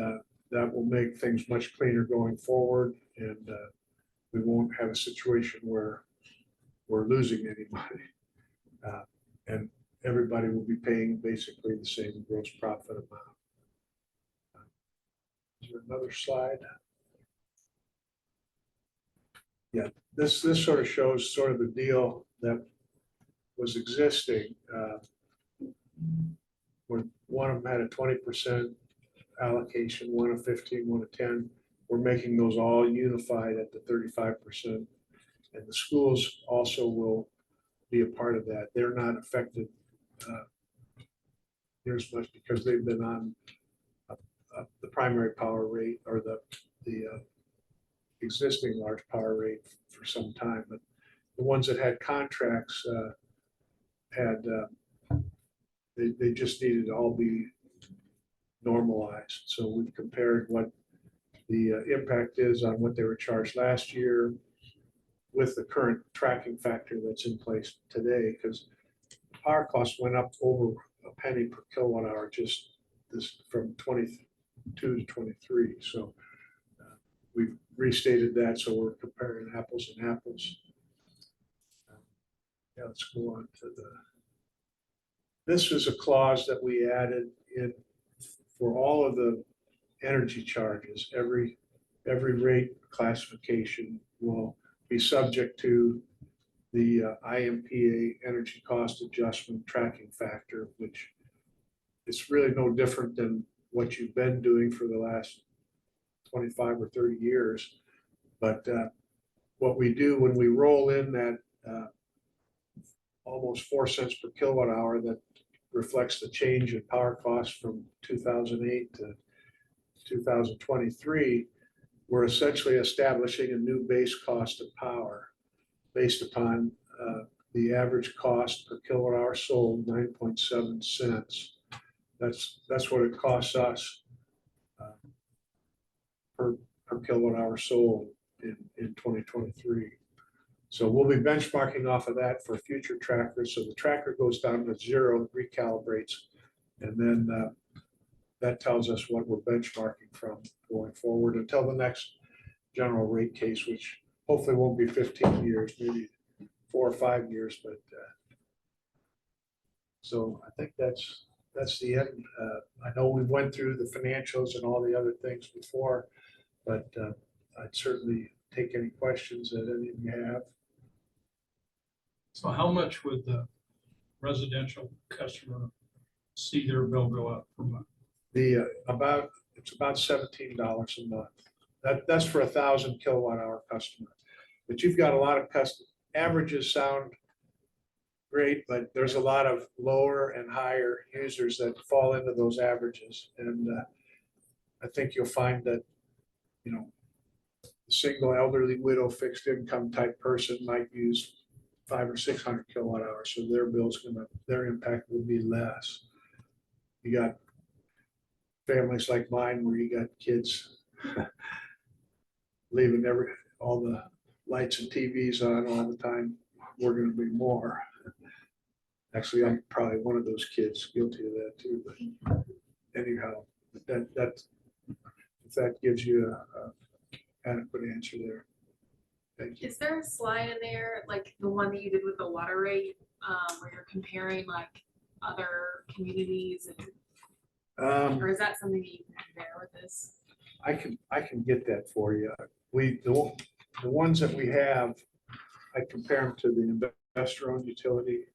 that will make things much cleaner going forward. And we won't have a situation where we're losing any money. And everybody will be paying basically the same gross profit amount. Is there another slide? Yeah, this sort of shows sort of the deal that was existing. When one of them had a 20% allocation, one of 15, one of 10. We're making those all unified at the 35%. And the schools also will be a part of that. They're not affected near as much because they've been on the primary power rate or the existing large power rate for some time. But the ones that had contracts they just needed to all be normalized. So we've compared what the impact is on what they were charged last year with the current tracking factor that's in place today, because power costs went up over a penny per kilowatt hour just this from 22 to 23. So we've restated that, so we're comparing apples and apples. Yeah, let's go on to this is a clause that we added in for all of the energy charges. Every rate classification will be subject to the IMPA energy cost adjustment tracking factor, which is really no different than what you've been doing for the last 25 or 30 years. But what we do when we roll in that almost 4 cents per kilowatt hour that reflects the change in power costs from 2008 to 2023, we're essentially establishing a new base cost of power based upon the average cost per kilowatt hour sold, 9.7 cents. That's what it costs us per kilowatt hour sold in 2023. So we'll be benchmarking off of that for future trackers. So the tracker goes down to 0, recalibrates, and then that tells us what we're benchmarking from going forward until the next general rate case, which hopefully won't be 15 years, maybe 4 or 5 years. But so I think that's the end. I know we went through the financials and all the other things before, but I'd certainly take any questions that any of you have. So how much would the residential customer see their bill go up per month? It's about $17 a month. That's for 1,000 kilowatt hour customer. But you've got a lot of averages sound great, but there's a lot of lower and higher users that fall into those averages. And I think you'll find that, you know, a single elderly widow fixed income type person might use 500 or 600 kilowatt hours. So their impact will be less. You got families like mine where you got kids leaving all the lights and TVs on all the time. We're going to be more. Actually, I'm probably one of those kids guilty of that too. But anyhow, that if that gives you a adequate answer there. Thank you. Is there a slide in there, like the one that you did with the water rate, where you're comparing like other communities? Or is that something that you can compare with this? I can get that for you. The ones that we have, I compare them to the investor-owned utility.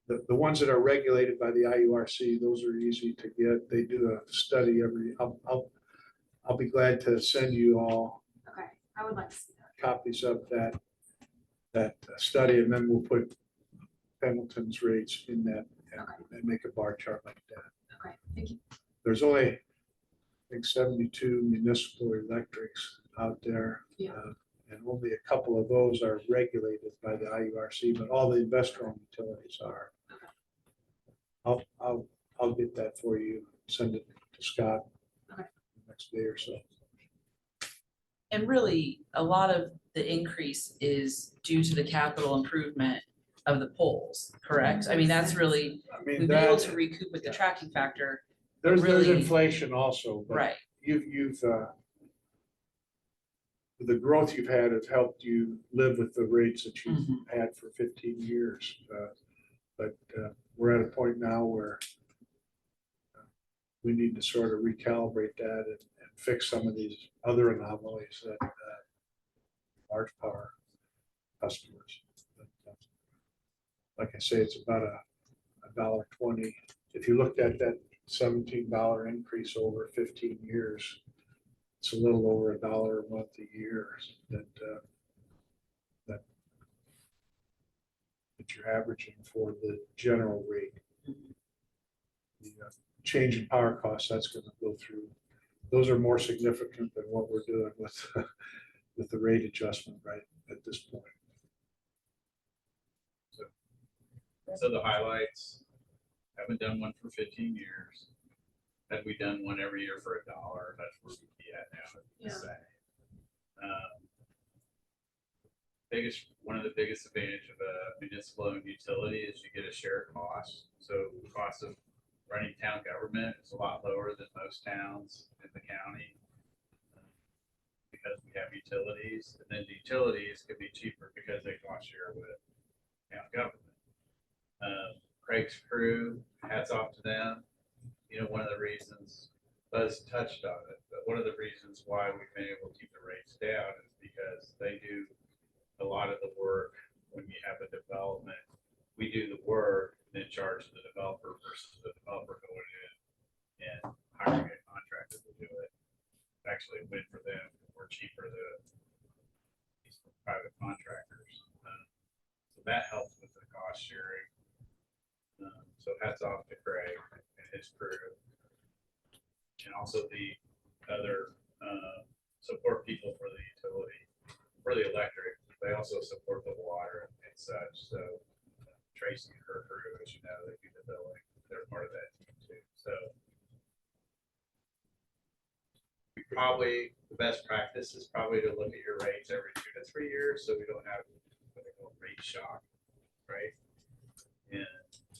The ones that are regulated by the IURC, those are easy to get. They do a study I'll be glad to send you all. Okay, I would like to see that. Copies of that study, and then we'll put Pendleton's rates in that and make a bar chart like that. Okay, thank you. There's only, I think, 72 municipal electrics out there. Yeah. And only a couple of those are regulated by the IURC, but all the investor-owned utilities are. I'll get that for you, send it to Scott Okay. next day or so. And really, a lot of the increase is due to the capital improvement of the poles, correct? I mean, that's really, I we've mean, been able that, to recoup with the tracking factor, there's really- inflation also, but right? you've the growth you've had has helped you live with the rates that you've Mhm. had for 15 years. But we're at a point now where we need to sort of recalibrate that and fix some of these other anomalies that large power customers. But, like I say, it's about $1.20. If you looked at that $17 increase over 15 years, it's a little over $1 a month a year that you're averaging for the general rate. The change in power costs, that's going to go through. Those are more significant than what we're doing with with the rate adjustment right at this point. So the highlights, haven't done one for 15 years. Had we done one every year for $1, that's where we'd be at now. Yeah. One of the biggest advantage of a municipal owned utility is you get a shared cost. So the cost of running town government is a lot lower than most towns in the county. Because we have utilities, and then the utilities could be cheaper because they cost share with town government. Craig's crew, hats off to them. You know, one of the reasons, Buzz touched on it, but one of the reasons why we've been able to keep the rates down is because they do a lot of the work. When you have a development, we do the work and then charge the developer versus the developer going in and hiring a contractor to do it. Actually a win for them. We're cheaper than these private contractors. So that helps with the cost sharing. So hats off to Craig and his crew. And also the other support people for the utility, for the electric. They also support the water and such. So Tracy and her crew, as you know, they do the billing. They're part of that team too. So we probably, the best practice is probably to look at your rates every 2 to 3 years, so we don't have what they call rate shock, right? And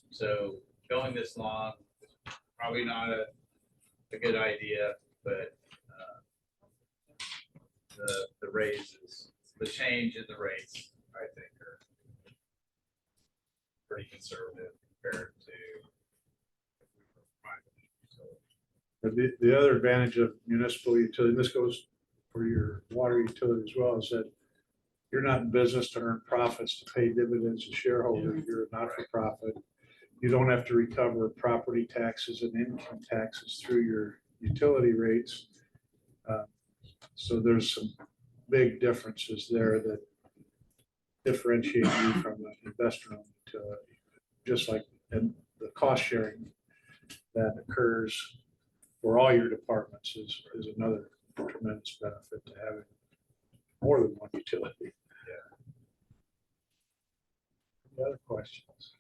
so going this long is probably not a good idea, but the raises, the change in the rates, I think, are pretty conservative compared to if we were private. But the other advantage of municipal utility, and this goes for your water utility as well, is that you're not in business to earn profits to pay dividends to shareholders. You're a not-for-profit. You don't have to recover property taxes and income taxes through your utility rates. So there's some big differences there that differentiate you from an investor-owned utility. Just like and the cost sharing that occurs for all your departments is another tremendous benefit to having more than one utility. Any other questions?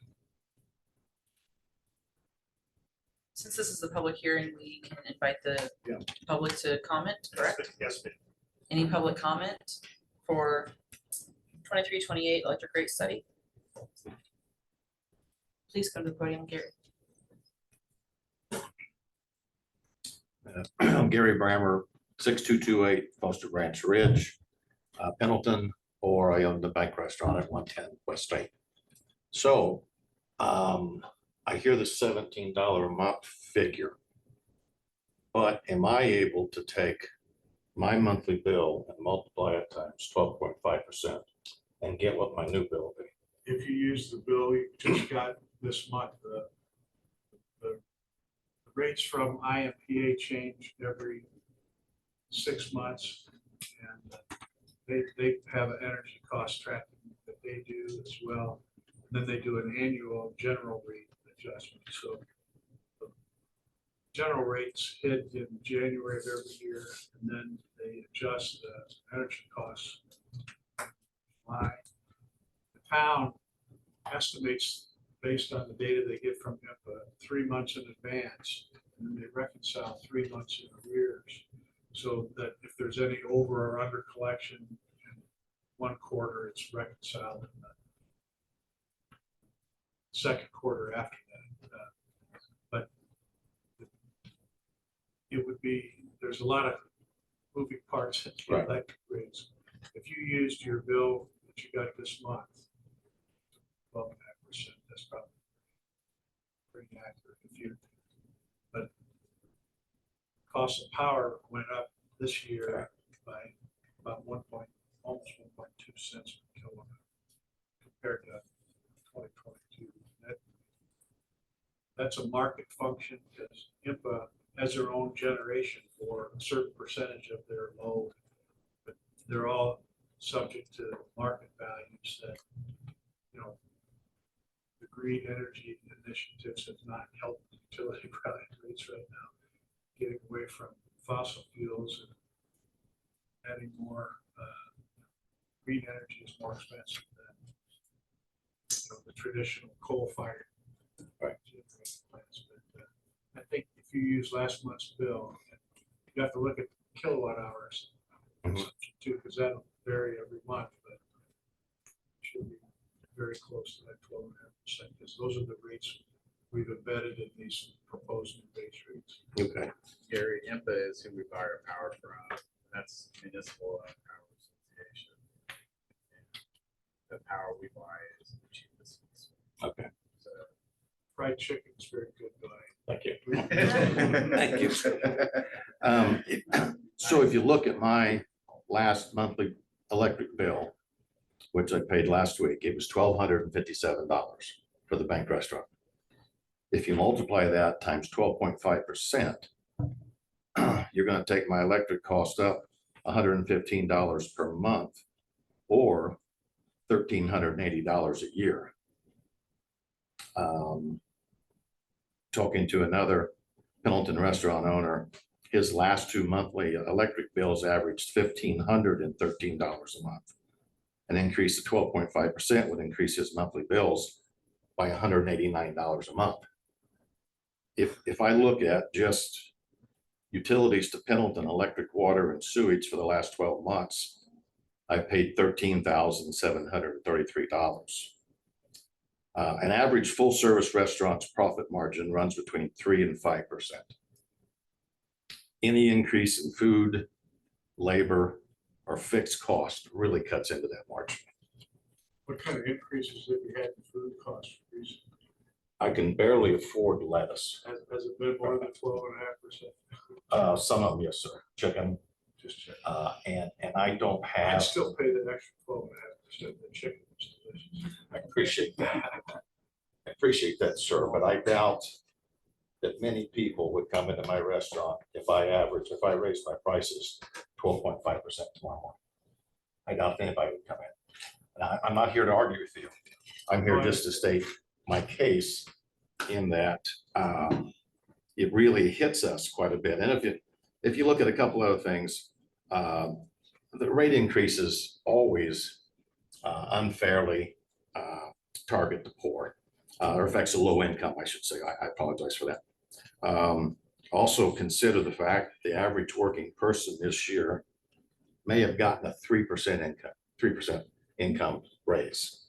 Since this is a public hearing, we can invite the Yeah. public to comment, correct? Yes, ma'am. Any public comment for 23-28 electric rate study? Please come to the podium, Gary. Gary Brammer, 6228 Foster Ranch Ridge, Pendleton, or I own the bank restaurant at 110 West State. So I hear the $17 a month figure, but am I able to take my monthly bill and multiply it times 12.5% and get what my new bill will be? If you use the bill you just got this month, the rates from IMPA change every 6 months. And they have an energy cost tracking that they do as well. And then they do an annual general rate adjustment. So the general rates hit in January of every year, and then they adjust the energy costs line. The town estimates based on the data they get from IMPA 3 months in advance, and then they reconcile 3 months in arrears. So that if there's any over or under collection in one quarter, it's reconciled in the second quarter after that. But it would be, there's a lot of moving parts in the Right. electric rates. If you used your bill that you got this month, 12.5%, that's probably pretty accurate. But cost of power went up this year by about almost 1.2 cents per kilowatt compared to 2022. That's a market function because IMPA has their own generation for a certain percentage of their load, but they're all subject to market values that, the green energy initiatives have not helped utility product rates right now. Getting away from fossil fuels and adding more green energy is more expensive than the traditional coal-fired plants. But I think if you use last month's bill, you have to look at kilowatt hours too, because that'll vary every month, but it should be very close to that 12.5%, because those are the rates we've embedded in these proposed new base rates. Okay. Gary, IMPA is who we buy our power from. That's municipal power association. The power we buy is the cheapest. Okay. So, Fried chicken is very good, guy. Thank you. Thank you. So if you look at my last monthly electric bill, which I paid last week, it was $1,257 for the bank restaurant. If you multiply that times 12.5%, you're going to take my electric cost up $115 per month, or $1,380 a year. Talking to another Pendleton restaurant owner, his last 2 monthly electric bills averaged $1,513 a month. An increase of 12.5% would increase his monthly bills by $189 a month. If I look at just utilities to Pendleton, electric, water, and sewage for the last 12 months, I paid $13,733. An average full-service restaurant's profit margin runs between 3% and 5%. Any increase in food, labor, or fixed cost really cuts into that margin. What kind of increases have you had in food costs recently? I can barely afford lettuce. Has it been more than 12.5%? Some of them, yes, sir. Chicken, Just check. and I don't I'd have. still pay the extra 12.5%. The chicken is delicious. I appreciate that. I appreciate that, sir, but I doubt that many people would come into my restaurant if I raise my prices 12.5% tomorrow morning. I doubt anybody would come in. And I'm not here to argue with you. I'm here just to state my case in that it really hits us quite a bit. And if you look at a couple other things, the rate increases always unfairly target the poor, or affects a low income, I should say. I apologize for that. Also consider the fact that the average working person this year may have gotten a 3% income raise.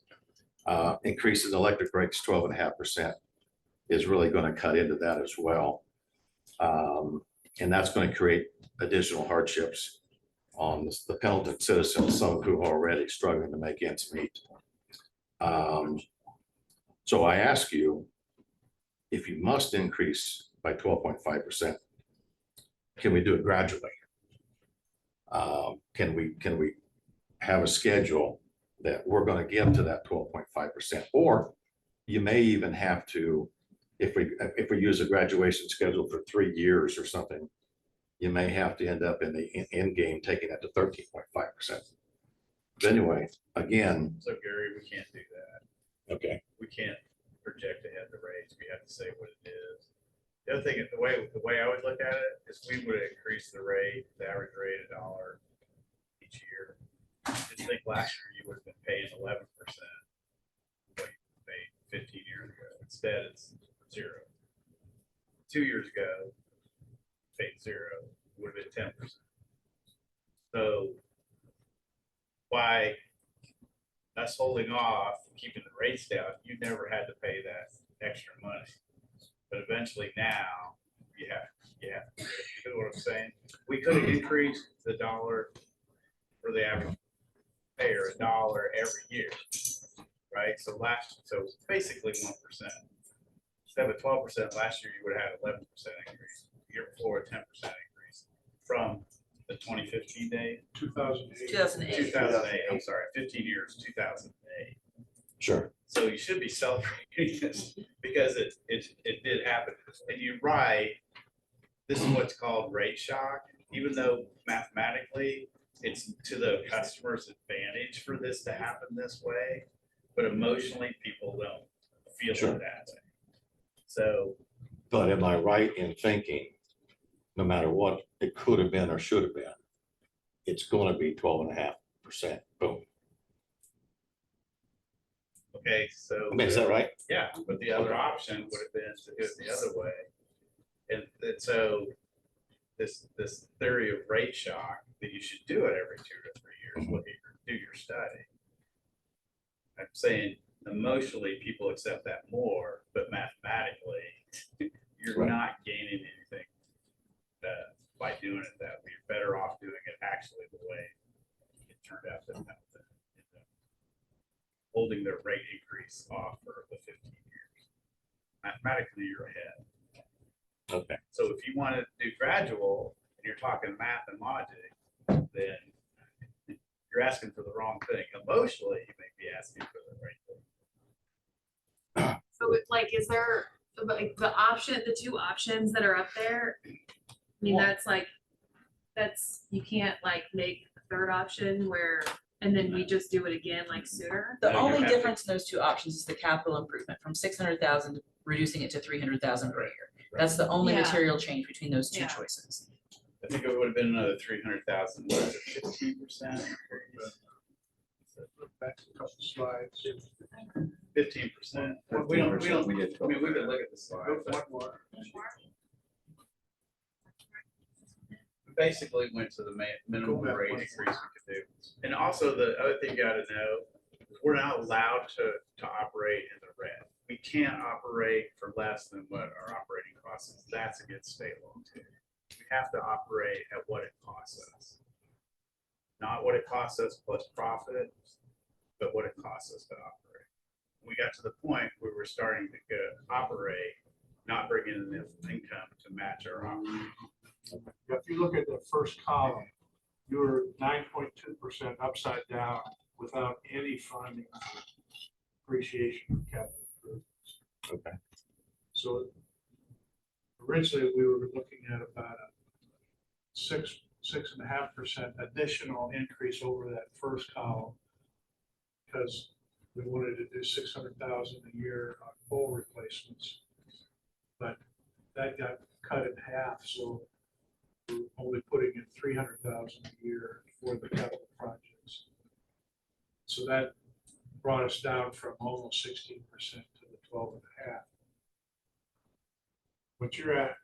Increasing electric rates 12.5% is really going to cut into that as well. And that's going to create additional hardships on the Pendleton citizens, some of who are already struggling to make ends meet. So I ask you, if you must increase by 12.5%, can we do it gradually? Can we have a schedule that we're going to give to that 12.5%? Or you may even have to, if we use a graduation schedule for 3 years or something, you may have to end up in the end game taking that to 13.5%. But anyway, again. So Gary, we can't do that. Okay. We can't project ahead the rates. We have to say what it is. The other thing, the way I would look at it is we would increase the rate, the average rate $1 each year. Just think last year you would have been paying 11%. What you paid 15 years ago. Instead, it's 0. 2 years ago, paid 0, would have been 10%. So by us holding off, keeping the rates down, you never had to pay that extra money. But eventually now, you have, you know what I'm saying? We could have increased the dollar for the average payer $1 every year, right? So basically 1%. Instead of 12% last year, you would have had 11% increase. The year before, a 10% increase from the 2015 day. 2008. 2008. I'm sorry, 15 years, 2008. Sure. So you should be celebrating this because it did happen. And you're right, this is what's called rate shock, even though mathematically it's to the customer's advantage for this to happen this way, but emotionally people don't feel Sure. it that way. So, But am I right in thinking, no matter what it could have been or should have been, it's gonna be 12.5%, boom. okay, so. I mean, is that right? Yeah, but the other option would have been to do it the other way. And so this theory of rate shock, that you should do it every 2 to 3 years, look at do your study. I'm saying emotionally, people accept that more, but mathematically, you're Right. not gaining anything by doing it that way. You're better off doing it actually the way it turned out to happen. Holding their rate increase off for the 15 years. Mathematically, you're ahead. Okay. So if you want to do gradual, and you're talking math and logic, then you're asking for the wrong thing. Emotionally, you may be asking for the right thing. So it's like, is there, like, the 2 options that are up there? I mean, Well- that's, you can't like make a third option where, and then we just do it again like sooner? The No, you only have to- difference in those 2 options is the capital improvement from 600,000, reducing it to 300,000 per year. That's the only Yeah. material change between those 2 Yeah. choices. I think it would have been another 300,000, 15%. Back to a couple slides. 15%. We don't, We did I mean, we could look at the slide, but One more. we basically went to the minimum Go back rate one increase we could do. And also the other thing you gotta know, is we're not allowed to operate in the red. We can't operate for less than what our operating cost is. That's against state law too. We have to operate at what it costs us. Not what it costs us plus profit, but what it costs us to operate. We got to the point where we're starting to operate, not bringing in enough income to match our operation. If you look at the first column, you're 9.2% upside down without any funding, appreciation of capital improvements. Okay. So originally, we were looking at about a 6.5% additional increase over that first column. Because we wanted to do 600,000 a year on pole replacements. But that got cut in half, so we're only putting in 300,000 a year for the capital projects. So that brought us down from almost 16% to the 12.5. What you're at,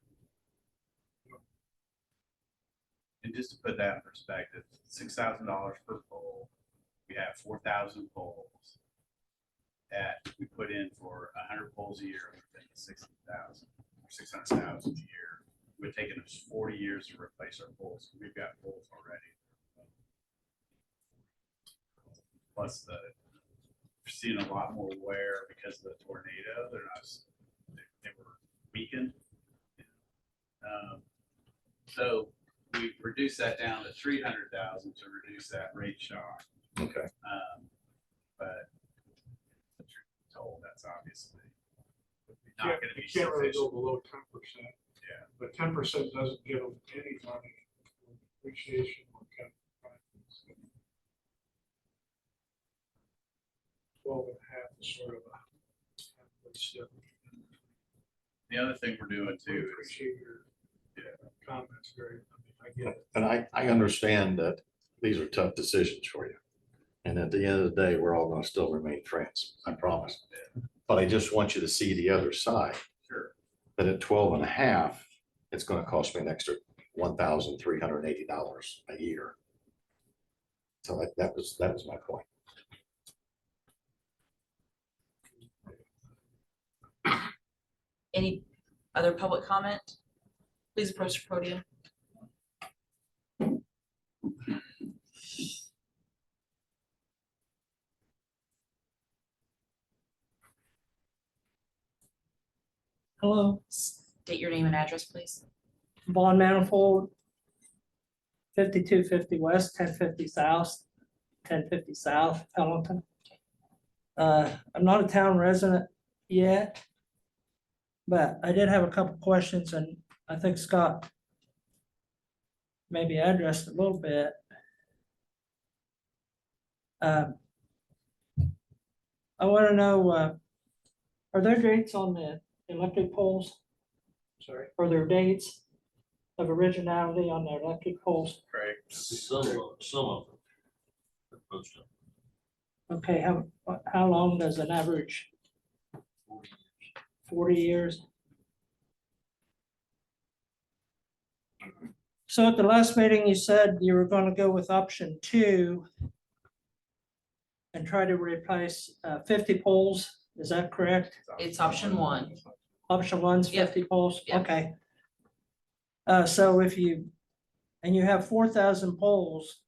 And just to put that in perspective, $6,000 per pole, we have 4,000 poles. That we put in for 100 poles a year, we're paying 60,000, or 600,000 a year. We're taking us 40 years to replace our poles. We've got poles already. Plus we're seeing a lot more wear because of the tornado. They were weakened. So we reduced that down to 300,000 to reduce that rate shock. Okay. But the truth be told, that's obviously you not gonna be can't really go sufficient. below 10%. Yeah. But 10% doesn't give them any money, for appreciation or capital projects. 12.5 is sort of a halfway step. The other thing we're doing We too is, appreciate your comments, very, I get it. And I understand that these are tough decisions for you. And at the end of the day, we're all gonna still remain friends, I promise. But I just want you to see the other side. Sure. That at 12 and a half, it's gonna cost me an extra $1,380 a year. So that was my point. Any other public comment? Please approach the podium. Hello, State your name and address, please. Vaughn Manifold. 5250 West, 1050 South, 1050 South, Pelleton. I'm not a town resident yet. But I did have a couple questions and I think Scott maybe addressed a little bit. I want to know, are there dates on the electric poles? Sorry, are there dates of originality on the electric poles? Right. Some of them. Most of them. Okay, how long does an average? 40 years. So at the last meeting, you said you were going to go with option 2 and try to replace 50 poles. Is that correct? It's option 1. Option 1's Yep. 50 poles? Yep. Okay. So if you have 4,000 poles,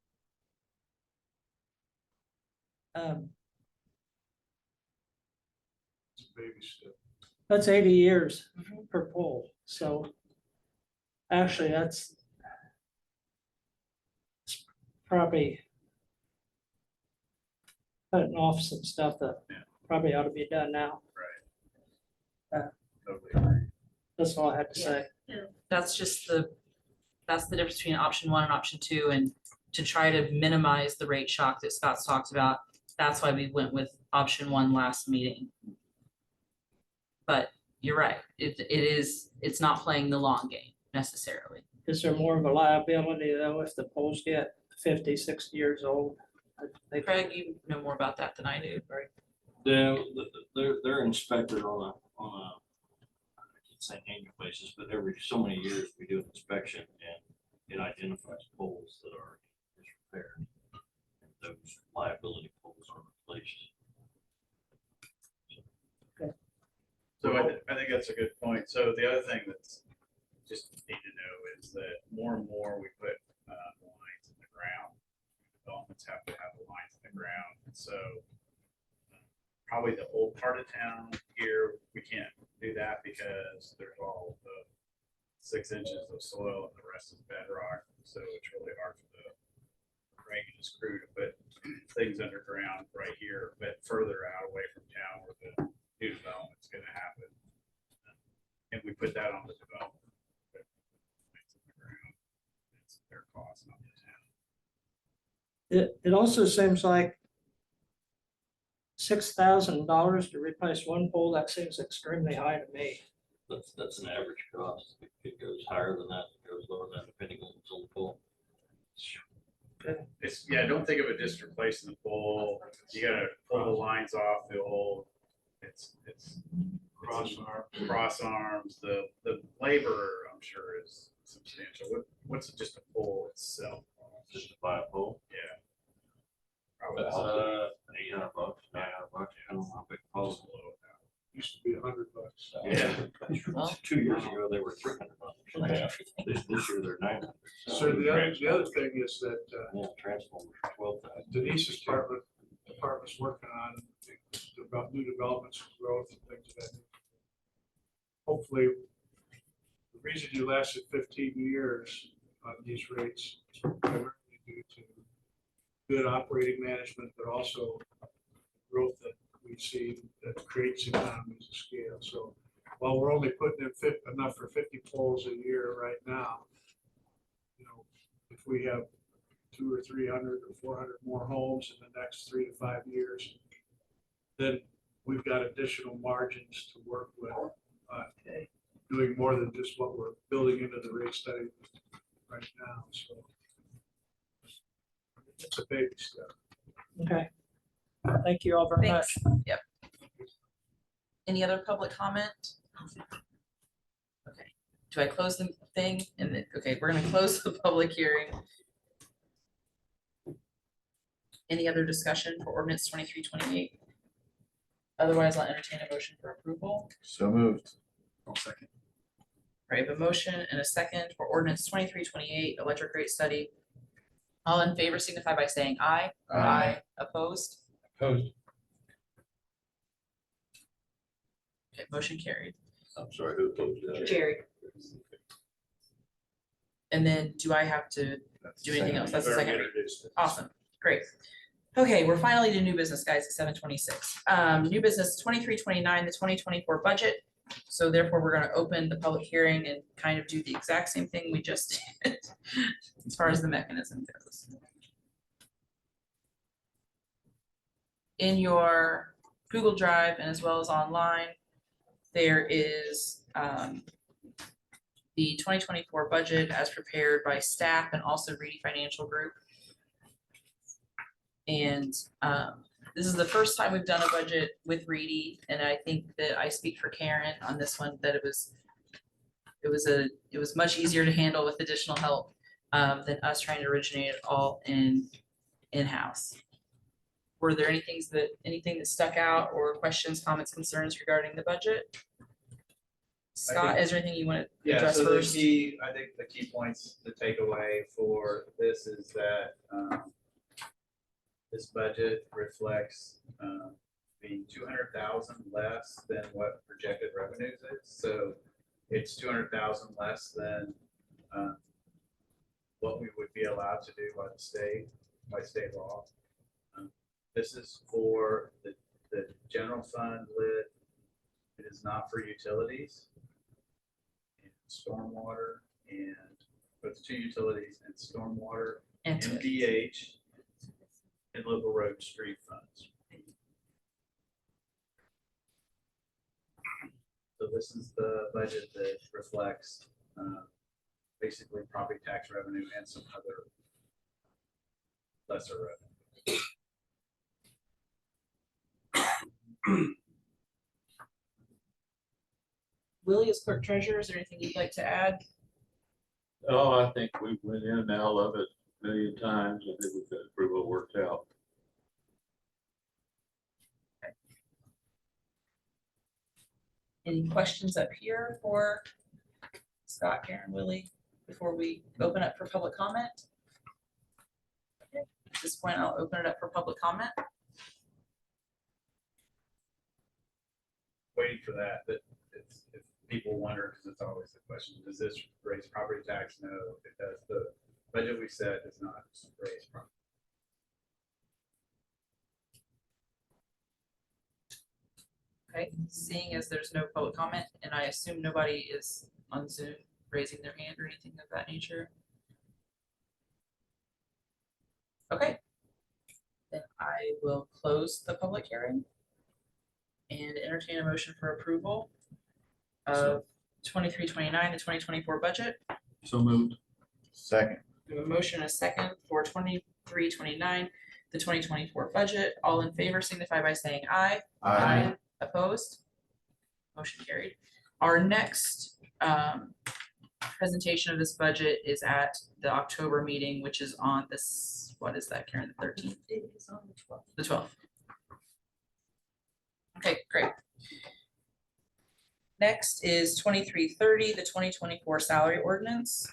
Baby step. that's 80 years per pole. So actually, that's probably cutting off some stuff that probably ought to be done now. Totally agree. That's all I had to say. That's the difference between option 1 and option 2, and to try to minimize the rate shock that Scott's talked about. That's why we went with option 1 last meeting. But you're right, it's not playing the long game necessarily. Is there more of a liability though if the poles get 50, 60 years old? Craig, you know more about that than I do, right? They're inspected on a, I can't say annual basis, but every so many years we do an inspection and it identifies poles that are in disrepair. And those liability poles are replaced. So I think that's a good point. So the other thing that's just need to know is that more and more we put lines in the ground. Developments have to have the lines in the ground. And so probably the old part of town here, we can't do that because there's all the 6 inches of soil and the rest is bedrock. So it's really hard for the Rankin's crew to put things underground right here, but further out away from town where the new development's gonna happen. And we put that on the development. But it's in the ground. It's their cost, not the town. It also seems like $6,000 to replace one pole, that seems extremely high to me. That's an average cost. It goes higher than that, it goes lower than that, depending on what's on the pole. It's, yeah, don't think of it just replacing the pole. You gotta pull the lines off the old. It's cross arms, the labor, I'm sure, is substantial. What's just a pole itself? Just to buy a pole. Yeah. $800, $900, I don't know how big poles. Used to be $100. Yeah. 2 years ago, they were $300. This year, they're $900. So the other thing is that Yeah, transformers are 12,000. Denise's department's working on about new developments and growth and things of that. Hopefully, the reason you lasted 15 years on these rates is primarily due to good operating management, but also growth that we see that creates economies of scale. So while we're only putting in enough for 50 poles a year right now, you know, if we have 200 or 300 or 400 more homes in the next 3 to 5 years, then we've got additional margins to work with, doing more than just what we're building into the rate study right now. So it's a baby step. Okay. Thank you all very much. Thanks. Yep. Any other public comment? Okay, do I close the thing? And then, okay, we're gonna close the public hearing. Any other discussion for ordinance 2328? Otherwise, I'll entertain a motion for approval. So moved. I'll second. I have a motion and a second for ordinance 2328, electric rate study. All in favor signify by saying aye. Aye. Opposed? Opposed. Okay, motion carried. I'm sorry, who opposed that? Jerry. And then do I have to do anything else? That's the second reading. Awesome, great. Okay, we're finally to new business, guys, at 7:26. New business 2329, the 2024 budget. So therefore, we're gonna open the public hearing and kind of do the exact same thing we just did as far as the mechanism goes. In your Google Drive and as well as online, there is the 2024 budget as prepared by staff and also Reedy Financial Group. And this is the first time we've done a budget with Reedy, and I think that I speak for Karen on this one, that it was much easier to handle with additional help than us trying to originate it all in-house. Were there anything that stuck out, or questions, comments, concerns regarding the budget? Scott, is there anything you want to Yeah, address so the first? key, I think the key points to take away for this is that this budget reflects being 200,000 less than what projected revenues is. So it's 200,000 less than what we would be allowed to do by state law. This is for the general fund lid. It is not for utilities and stormwater, and both two utilities and stormwater, And MDH, and local road and street funds. So this is the budget that reflects basically property tax revenue and some other lesser revenue. Willie, as clerk treasurer, is there anything you'd like to add? Oh, I think we went in and out of it a million times. I think we've got it pretty well worked out. Any questions up here for Scott, Karen, Willie, before we open up for public comment? Okay, at this point, I'll open it up for public comment. Waiting for that, but if people wonder, because it's always the question, does this raise property tax? No, it does. The budget we set does not raise property. Okay, seeing as there's no public comment, and I assume nobody is on Zoom raising their hand or anything of that nature. Okay. Then I will close the public hearing and entertain a motion for approval of 2329, the 2024 budget. So moved. Second. We have a motion and a second for 2329, the 2024 budget. All in favor signify by saying aye. Aye. Opposed? Motion carried. Our next presentation of this budget is at the October meeting, which is on this, what is that, Karen, the 13th? It is on the 12th. The 12th. Okay, great. Next is 2330, the 2024 salary ordinance.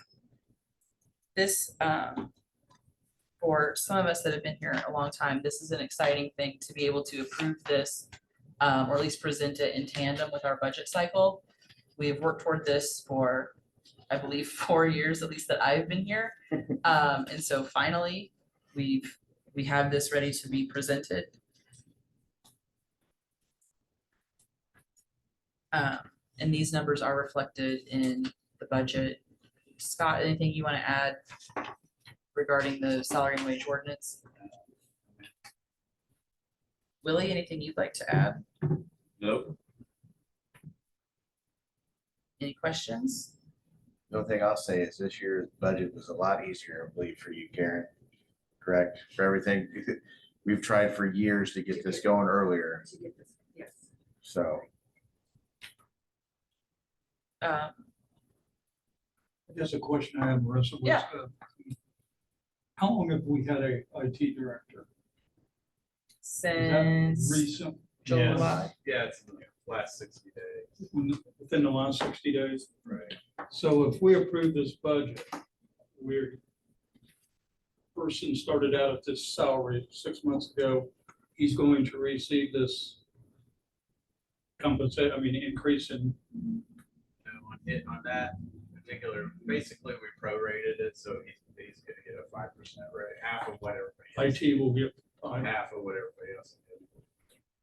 This, for some of us that have been here a long time, this is an exciting thing to be able to approve this, or at least present it in tandem with our budget cycle. We have worked toward this for, I believe, 4 years, at least that I've been here. And so finally, we have this ready to be presented. And these numbers are reflected in the budget. Scott, anything you want to add regarding the salary and wage ordinance? Willie, anything you'd like to add? Nope. Any questions? The only thing I'll say is this year's budget was a lot easier, I believe, for you, Karen. Correct? For everything. we've tried for years to get this going earlier, Yes. so. That's a question I have, Marissa. was, Yeah. How long have we had a IT director? Is that Since recent? July. Yeah, it's in the last 60 days. Within the last 60 days? Right. So if we approve this budget, person started out at this salary 6 months ago, he's going to receive this increase in. On that particular, basically we prorated it, so he's gonna get a 5% rate, half of what everybody else. IT will get. Half of what everybody else did.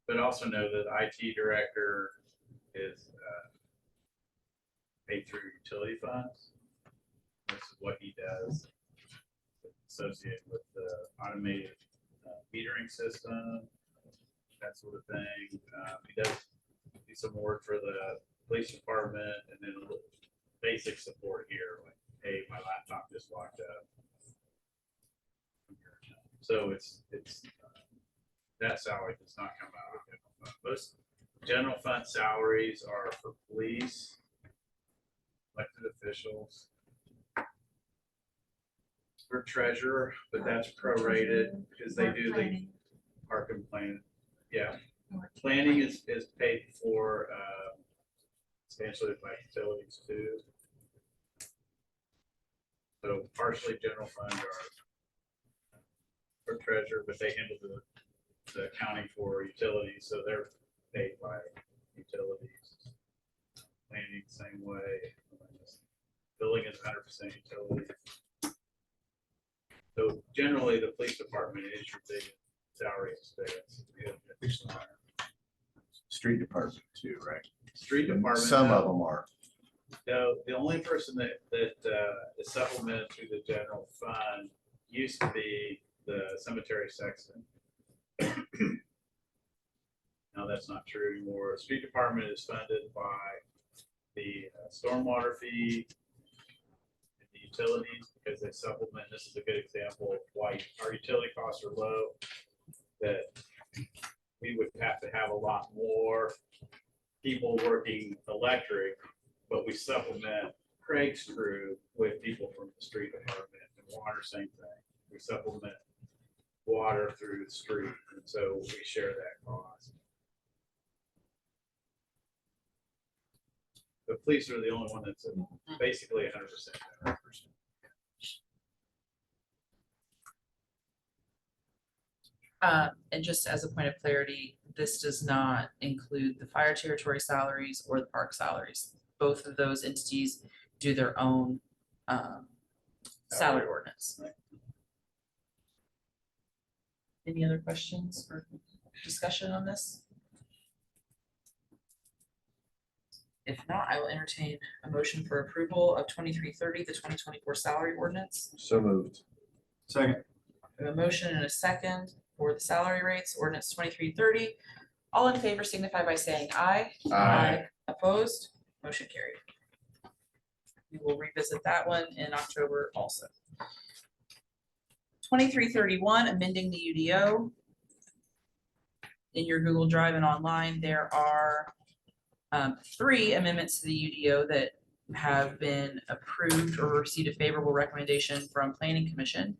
But also know that IT director is paid through utility funds. This is what he does, associated with the automated metering system, that sort of thing. He does do some work for the police department, and then a little basic support here, like, hey, my laptop just locked up. So it's that salary does not come out of general fund. Most general fund salaries are for police, elected officials, for treasurer, but that's prorated because they do the park and plan. Yeah, planning is paid for substantially by utilities too. So partially general fund are for treasurer, but they handle the accounting for utilities, so they're paid by utilities. Planning same way. Billing is 100% utility. So generally, the police department is your big salary expense. Street department too, right? Street department. Some of them are. No, the only person that is supplemented through the general fund used to be the cemetery sexton. Now that's not true anymore. The street department is funded by the stormwater fee and the utilities because they supplement. This is a good example of why our utility costs are low, that we would have to have a lot more people working electric, but we supplement Craig's crew with people from the street department and water, same thing. We supplement water through the street, and so we share that cost. The police are the only one that's basically 100%. And just as a point of clarity, this does not include the fire territory salaries or the park salaries. Both of those entities do their own salary ordinance. Any other questions or discussion on this? If not, I will entertain a motion for approval of 2330, the 2024 salary ordinance. So moved. Second. We have a motion and a second for the salary rates, ordinance 2330. All in favor signify by saying aye. Aye. Opposed, motion carried. We will revisit that one in October also. 2331, amending the UDO. In your Google Drive and online, there are 3 amendments to the UDO that have been approved or received a favorable recommendation from Planning Commission.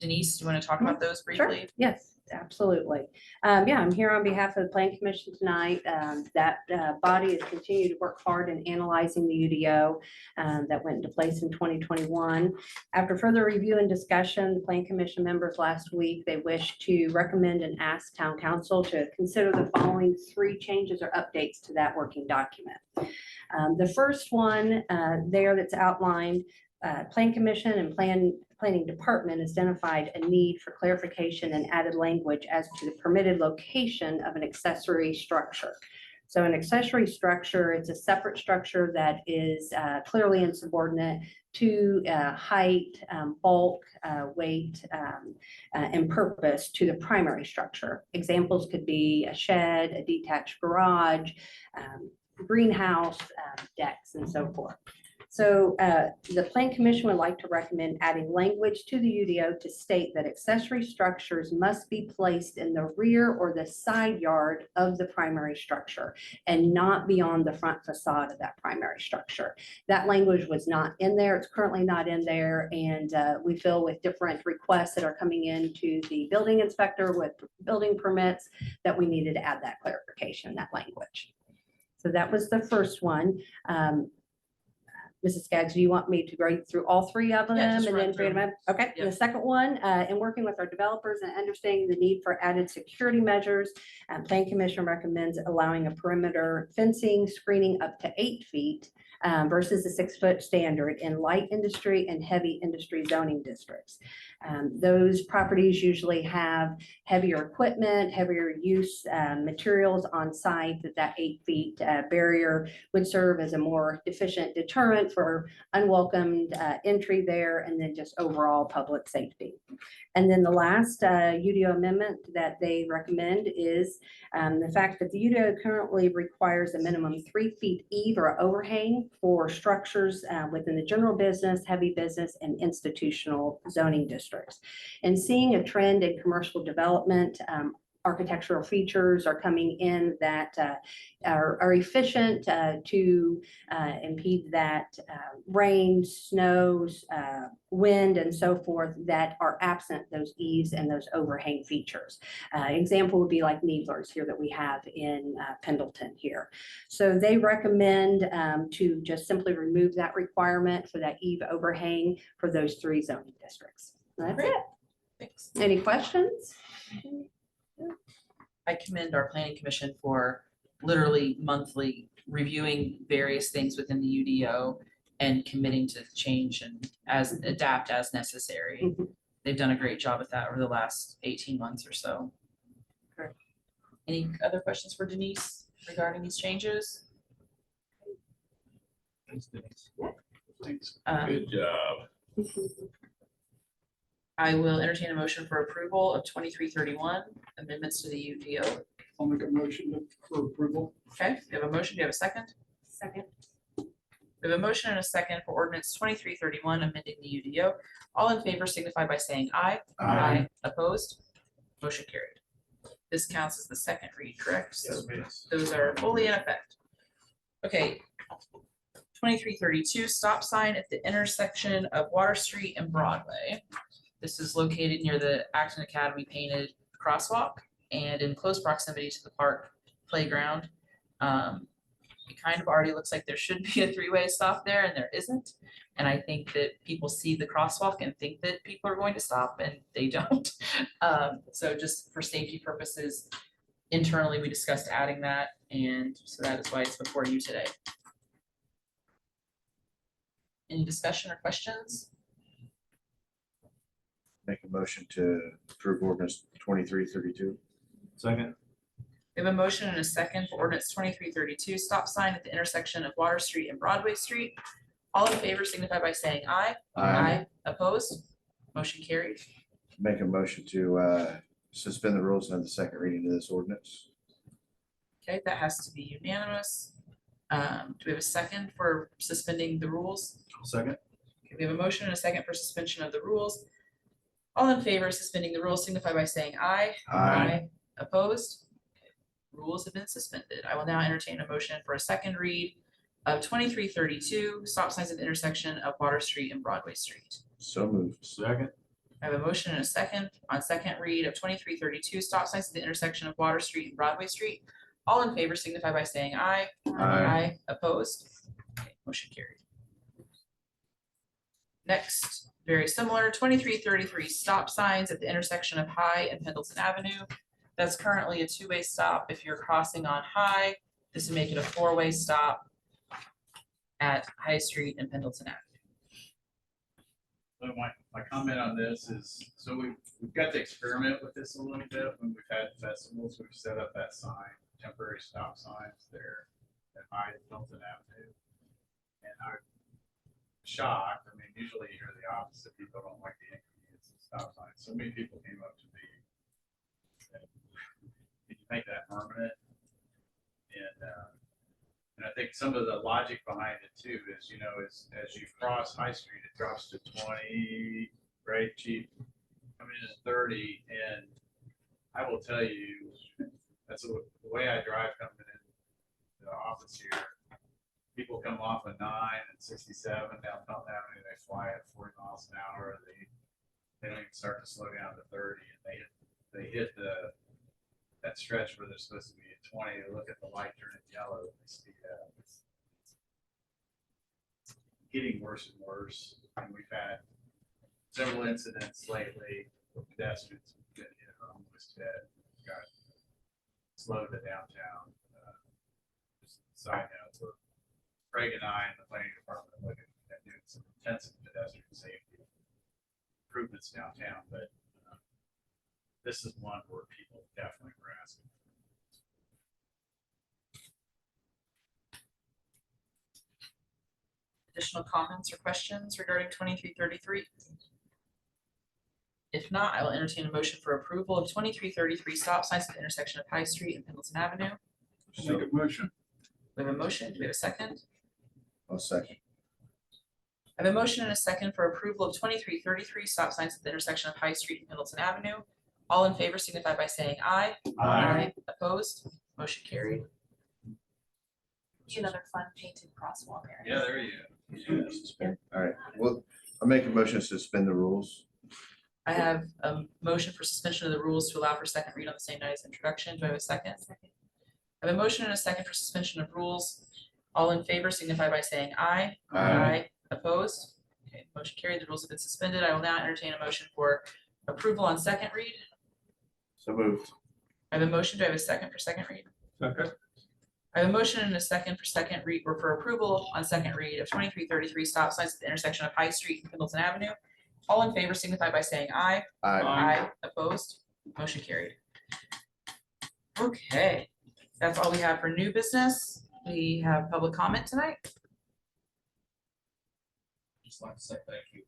Denise, do you want to talk about those briefly? Sure. Yes, absolutely. Yeah, I'm here on behalf of the Plan Commission tonight. That body has continued to work hard in analyzing the UDO that went into place in 2021. After further review and discussion, the Plan Commission members last week, they wish to recommend and ask Town Council to consider the following 3 changes or updates to that working document. The first one there that's outlined, Plan Commission and Planning Department has identified a need for clarification and added language as to the permitted location of an accessory structure. So an accessory structure, it's a separate structure that is clearly insubordinate to height, bulk, weight, and purpose to the primary structure. Examples could be a shed, a detached garage, greenhouse, decks, and so forth. So the Plan Commission would like to recommend adding language to the UDO to state that accessory structures must be placed in the rear or the side yard of the primary structure and not beyond the front facade of that primary structure. That language was not in there. It's currently not in there. And we feel with different requests that are coming into the building inspector with building permits that we needed to add that clarification, that language. So that was the first one. Mrs. Skaggs, do you want me to grade through all three of them Yeah, just and run then through grade them up? Okay, Yep. the second one, in working with our developers and understanding the need for added security measures, Plan Commission recommends allowing a perimeter fencing screening up to 8 feet versus the 6-foot standard in light industry and heavy industry zoning districts. Those properties usually have heavier equipment, heavier use materials on site. That 8 feet barrier would serve as a more efficient deterrent for unwelcomed entry there, and then just overall public safety. And then the last UDO amendment that they recommend is the fact that the UDO currently requires a minimum 3 feet eave or overhang for structures within the general business, heavy business, and institutional zoning districts. And seeing a trend in commercial development, architectural features are coming in that are efficient to impede that rain, snows, wind, and so forth that are absent those eaves and those overhang features. Example would be like Needlers here that we have in Pendleton here. So they recommend to just simply remove that requirement for that eave overhang for those 3 zoning districts. That's Great. it. Thanks. Any questions? I commend our planning commission for literally monthly reviewing various things within the UDO and committing to change and adapt as necessary. Mhm. They've done a great job with that over the last 18 months or so. Okay. Any other questions for Denise regarding these changes? Thanks. Good job. I will entertain a motion for approval of 2331 amendments to the UDO. I'll make a motion for approval. Okay, we have a motion. Do you have a second? Second. We have a motion and a second for ordinance 2331 amending the UDO. All in favor signify by saying aye. Aye. Opposed? Motion carried. This counts as the second read, correct? So Yes. those are fully in effect. Okay. 2332 stop sign at the intersection of Water Street and Broadway. This is located near the Acton Academy painted crosswalk and in close proximity to the park playground. It kind of already looks like there should be a 3-way stop there, and there isn't. And I think that people see the crosswalk and think that people are going to stop, and they don't. So just for safety purposes, internally, we discussed adding that, and so that is why it's before you today. Any discussion or questions? Make a motion to approve ordinance 2332. Second. We have a motion and a second for ordinance 2332, stop sign at the intersection of Water Street and Broadway Street. All in favor signify by saying aye. Aye. Opposed? Motion carried. Make a motion to suspend the rules and have the second reading of this ordinance. Okay, that has to be unanimous. Do we have a second for suspending the rules? Second. Okay, we have a motion and a second for suspension of the rules. All in favor of suspending the rules signify by saying aye. Aye. Opposed? Rules have been suspended. I will now entertain a motion for a second read of 2332, stop signs at the intersection of Water Street and Broadway Street. So moved. Second. I have a motion and a second on second read of 2332, stop signs at the intersection of Water Street and Broadway Street. All in favor signify by saying aye. Aye. Opposed? Okay, motion carried. Next, very similar, 2333, stop signs at the intersection of High and Pendleton Avenue. That's currently a 2-way stop. If you're crossing on High, this would make it a 4-way stop at High Street and Pendleton Avenue. So my comment on this is, so we've got to experiment with this a little bit. When we've had festivals, we've set up that sign, temporary stop signs there at High and Pendleton Avenue. And I'm shocked. I mean, usually you hear the opposite. People don't like the inconvenience of stop signs. So many people came up to me and, can you make that permanent? And And I think some of the logic behind it too is, as you cross High Street, it drops to 20, right, chief? Coming in at 30, and I will tell you, that's the way I drive coming in the office here. People come off of 9 and 67 down Pelton Avenue, they fly at 40 miles an hour, they don't even start to slow down to 30, and they hit that stretch where they're supposed to be at 20, they look at the light turning yellow, and they speed up. It's getting worse and worse, and we've had several incidents lately with pedestrians who've been hit or almost dead, got slowed to downtown. Just a side note, Craig and I and the planning department are looking at doing some intensive pedestrian safety improvements downtown, but this is one where people definitely were asking. Additional comments or questions regarding 2333? If not, I will entertain a motion for approval of 2333 stop signs at the intersection of High Street and Pendleton Avenue. Make a motion. We have a motion. Do we have a second? I'll second. I have a motion and a second for approval of 2333 stop signs at the intersection of High Street and Pendleton Avenue. All in favor signify by saying aye. Aye. Opposed? Motion carried. Another fun painted crosswalk area. Yeah, there you go. All right, well, I'll make a motion to suspend the rules. I have a motion for suspension of the rules to allow for second read on the same night as introduction. Do I have a second? I have a motion and a second for suspension of rules. All in favor signify by saying aye. Aye. Opposed? Okay, motion carried. The rules have been suspended. I will now entertain a motion for approval on second read. So moved. I have a motion. Do I have a second for second read? Second. I have a motion and a second for second read or for approval on second read of 2333 stop signs at the intersection of High Street and Pendleton Avenue. All in favor signify by saying aye. Aye. Opposed? Motion carried. Okay, that's all we have for new business. We have public comment tonight. Just like to say thank you.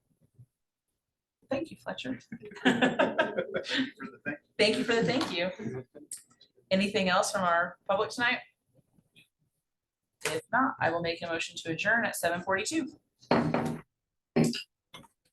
Thank you, Fletcher. Thank you for the thing. Thank you for the thank you. Anything else from our public tonight? If not, I will make a motion to adjourn at 7:42.